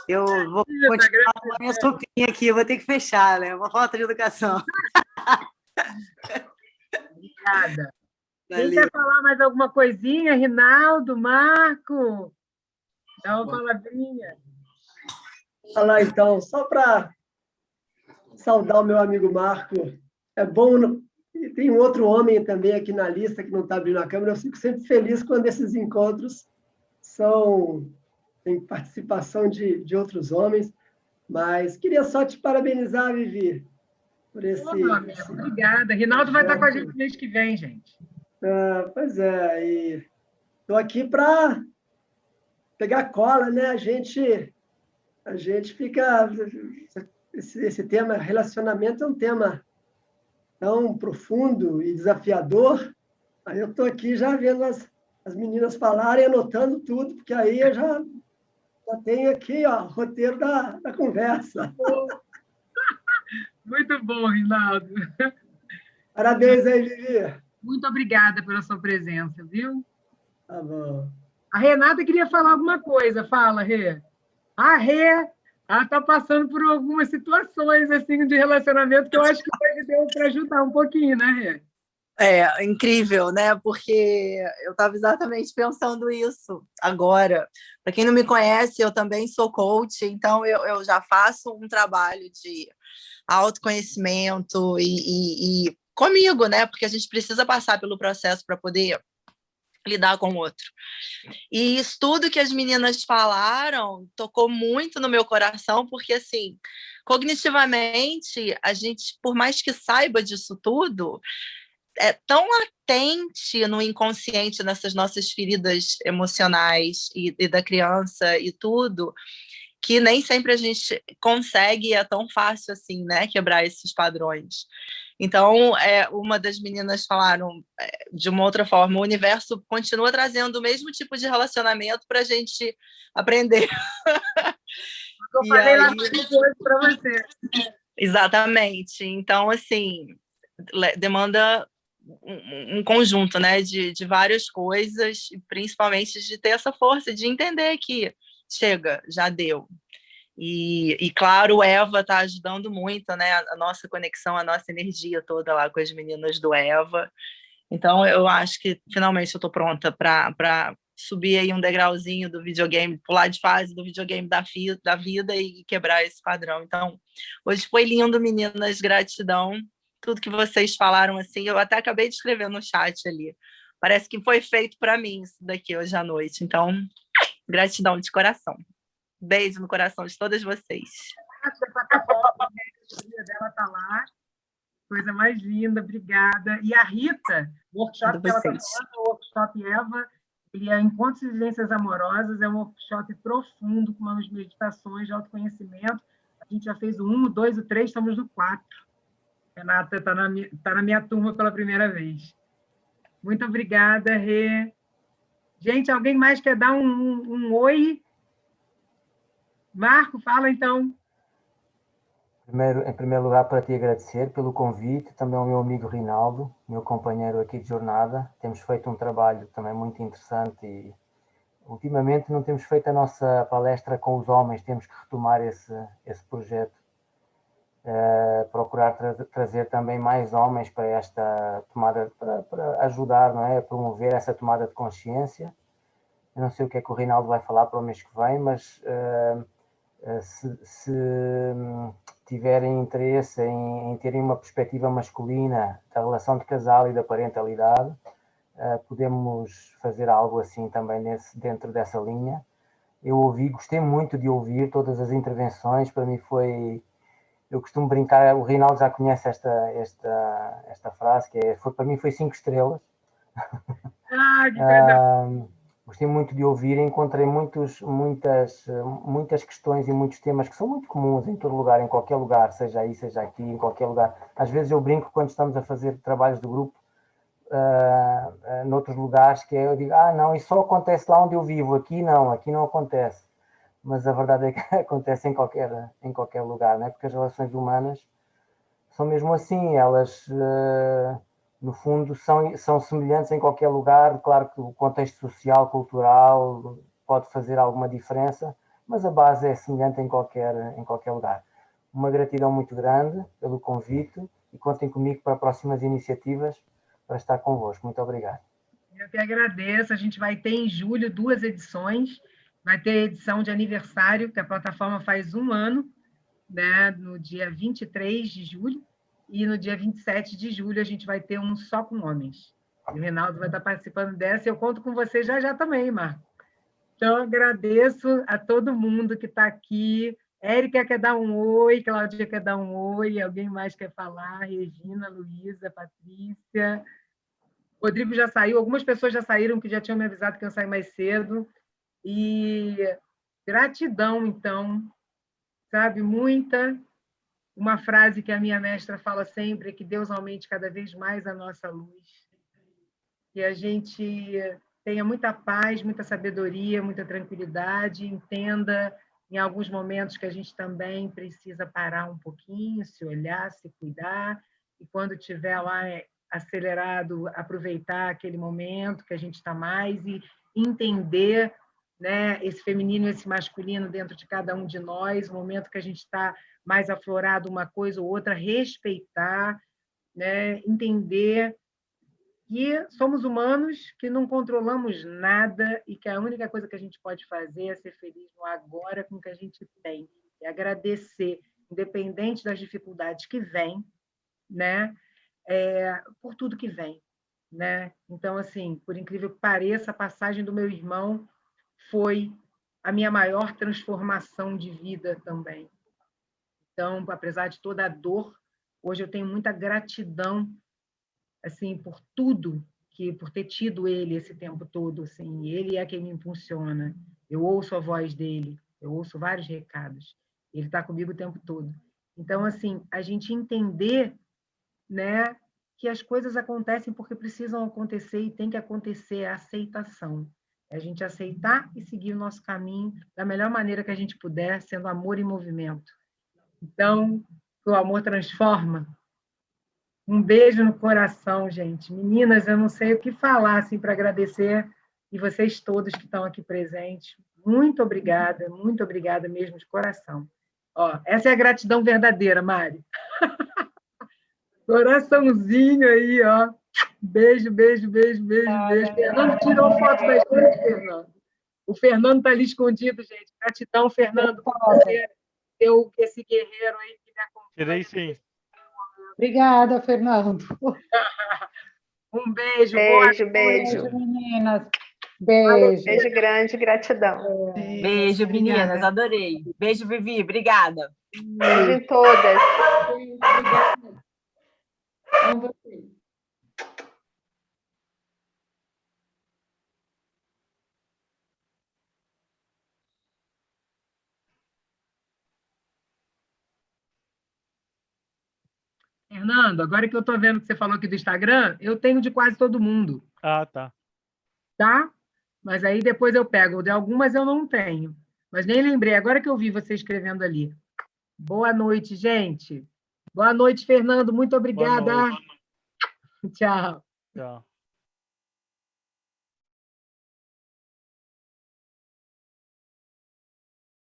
Eu vou continuar com a minha sopinha aqui, vou ter que fechar, né? Uma falta de educação. Obrigada. Quem quer falar mais alguma coisinha? Rinaldo, Marco? Dá uma palavrinha. Olá, então, só para saudar o meu amigo Marco. É bom, tem um outro homem também aqui na lista que não está abrindo a câmera. Eu fico sempre feliz quando esses encontros tem participação de outros homens, mas queria só te parabenizar, Vivi, por esse... Obrigada. Rinaldo vai estar com a gente mês que vem, gente. Pois é, e estou aqui para pegar cola, né? A gente fica... Esse tema, relacionamento, é um tema tão profundo e desafiador. Aí eu estou aqui já vendo as meninas falarem, anotando tudo, porque aí eu já tenho aqui, ó, o roteiro da conversa. Muito bom, Rinaldo. Parabéns aí, Vivi. Muito obrigada pela sua presença, viu? Tá bom. A Renata queria falar alguma coisa. Fala, Rê. A Rê, ela está passando por algumas situações assim, de relacionamento que eu acho que deu para ajudar um pouquinho, né, Rê? É incrível, né? Porque eu estava exatamente pensando isso agora. Para quem não me conhece, eu também sou coach, então eu já faço um trabalho de autoconhecimento e comigo, né? Porque a gente precisa passar pelo processo para poder lidar com o outro. E isso tudo que as meninas falaram tocou muito no meu coração, porque, assim, cognitivamente, a gente, por mais que saiba disso tudo, é tão latente no inconsciente, nessas nossas feridas emocionais e da criança e tudo, que nem sempre a gente consegue, e é tão fácil assim, né, quebrar esses padrões. Então, uma das meninas falaram de uma outra forma, o universo continua trazendo o mesmo tipo de relacionamento para a gente aprender. Eu falei lá hoje para você. Exatamente. Então, assim, demanda um conjunto, né, de várias coisas, principalmente de ter essa força de entender que chega, já deu. E claro, o Eva está ajudando muito, né, a nossa conexão, a nossa energia toda lá com as meninas do Eva. Então, eu acho que finalmente eu estou pronta para subir aí um degrauzinho do videogame, pular de fase do videogame da vida e quebrar esse padrão. Então, hoje foi lindo, meninas, gratidão. Tudo que vocês falaram, assim, eu até acabei de escrever no chat ali. Parece que foi feito para mim isso daqui hoje à noite. Então, gratidão de coração. Beijo no coração de todas vocês. A dela está lá. Coisa mais linda, obrigada. E a Rita, o workshop que ela está falando, o workshop Eva, ele é Encontros e Vivências Amorosas, é um workshop profundo, com umas meditações de autoconhecimento. A gente já fez o 1, o 2, o 3, estamos no 4. Renata está na minha turma pela primeira vez. Muito obrigada, Rê. Gente, alguém mais quer dar um oi? Marco, fala então. Em primeiro lugar, para te agradecer pelo convite, também ao meu amigo Rinaldo, meu companheiro aqui de jornada. Temos feito um trabalho também muito interessante e ultimamente não temos feito a nossa palestra com os homens, temos que retomar esse projeto. Procurar trazer também mais homens para esta tomada, para ajudar, não é? A promover essa tomada de consciência. Eu não sei o que é que o Rinaldo vai falar para o mês que vem, mas se tiverem interesse em terem uma perspectiva masculina da relação de casal e da parentalidade, podemos fazer algo assim também dentro dessa linha. Eu gostei muito de ouvir todas as intervenções, para mim foi... Eu costumo brincar, o Rinaldo já conhece esta frase, que para mim foi 5 estrelas. Gostei muito de ouvir, encontrei muitas questões e muitos temas que são muito comuns em todo lugar, em qualquer lugar, seja aí, seja aqui, em qualquer lugar. Às vezes eu brinco quando estamos a fazer trabalhos de grupo noutros lugares, que eu digo, não, isso só acontece lá onde eu vivo, aqui não acontece. Mas a verdade é que acontece em qualquer lugar, né? Porque as relações humanas são mesmo assim, elas no fundo são semelhantes em qualquer lugar. Claro que o contexto social, cultural pode fazer alguma diferença, mas a base é semelhante em qualquer lugar. Uma gratidão muito grande pelo convite e contem comigo para próximas iniciativas para estar convosco. Muito obrigado. Eu que agradeço. A gente vai ter em julho 2 edições. Vai ter a edição de aniversário, que a plataforma faz 1 ano, né, no dia 23 de julho, e no dia 27 de julho a gente vai ter um só com homens. E o Reinaldo vai estar participando dessa, e eu conto com você já também, Marco. Então, agradeço a todo mundo que está aqui. Érica quer dar um oi, Cláudia quer dar um oi, alguém mais quer falar? Regina, Luísa, Patrícia. Rodrigo já saiu, algumas pessoas já saíram, que já tinham me avisado que eu sair mais cedo. E gratidão, então, sabe, uma frase que a minha mestra fala sempre é que Deus aumente cada vez mais a nossa luz, que a gente tenha muita paz, muita sabedoria, muita tranquilidade, entenda em alguns momentos que a gente também precisa parar um pouquinho, se olhar, se cuidar, e quando estiver lá acelerado, aproveitar aquele momento que a gente está mais e entender, né, esse feminino e esse masculino dentro de cada um de nós, o momento que a gente está mais aflorado uma coisa ou outra, respeitar, né, entender que somos humanos, que não controlamos nada e que a única coisa que a gente pode fazer é ser feliz no agora com o que a gente tem, e agradecer, independente das dificuldades que vêm, né, por tudo que vem, né? Então, assim, por incrível que pareça, a passagem do meu irmão foi a minha maior transformação de vida também. Então, apesar de toda a dor, hoje eu tenho muita gratidão, assim, por tudo, por ter tido ele esse tempo todo, assim. Ele é quem me impulsiona. Eu ouço a voz dele, eu ouço vários recados. Ele está comigo o tempo todo. Então, assim, a gente entender, né, que as coisas acontecem porque precisam acontecer e tem que acontecer a aceitação. É a gente aceitar e seguir o nosso caminho da melhor maneira que a gente puder, sendo amor em movimento. Então, o amor transforma. Um beijo no coração, gente. Meninas, eu não sei o que falar assim, para agradecer, e vocês todos que estão aqui presentes. Muito obrigada mesmo, de coração. Ó, essa é a gratidão verdadeira, Mari. Coraçãozinho aí, ó. Beijo, beijo, beijo, beijo, beijo. Fernando tirou foto da gente, Fernando. O Fernando está ali escondido, gente. Gratidão, Fernando, por você ter esse guerreiro aí que me acompanha. Tirei sim. Obrigada, Fernando. Um beijo. Beijo, boa beijo. Beijo, meninas. Beijo. Beijo grande, gratidão. Beijo, meninas. Adorei. Beijo, Vivi. Obrigada. Beijo em todas. Obrigada. Amo vocês. Fernando, agora que eu estou vendo que você falou aqui do Instagram, eu tenho de quase todo mundo. Ah, tá. Tá? Mas aí depois eu pego. De algumas eu não tenho. Mas nem lembrei, agora que eu vi você escrevendo ali. Boa noite, gente. Boa noite, Fernando. Muito obrigada. Boa noite. Tchau. Tchau.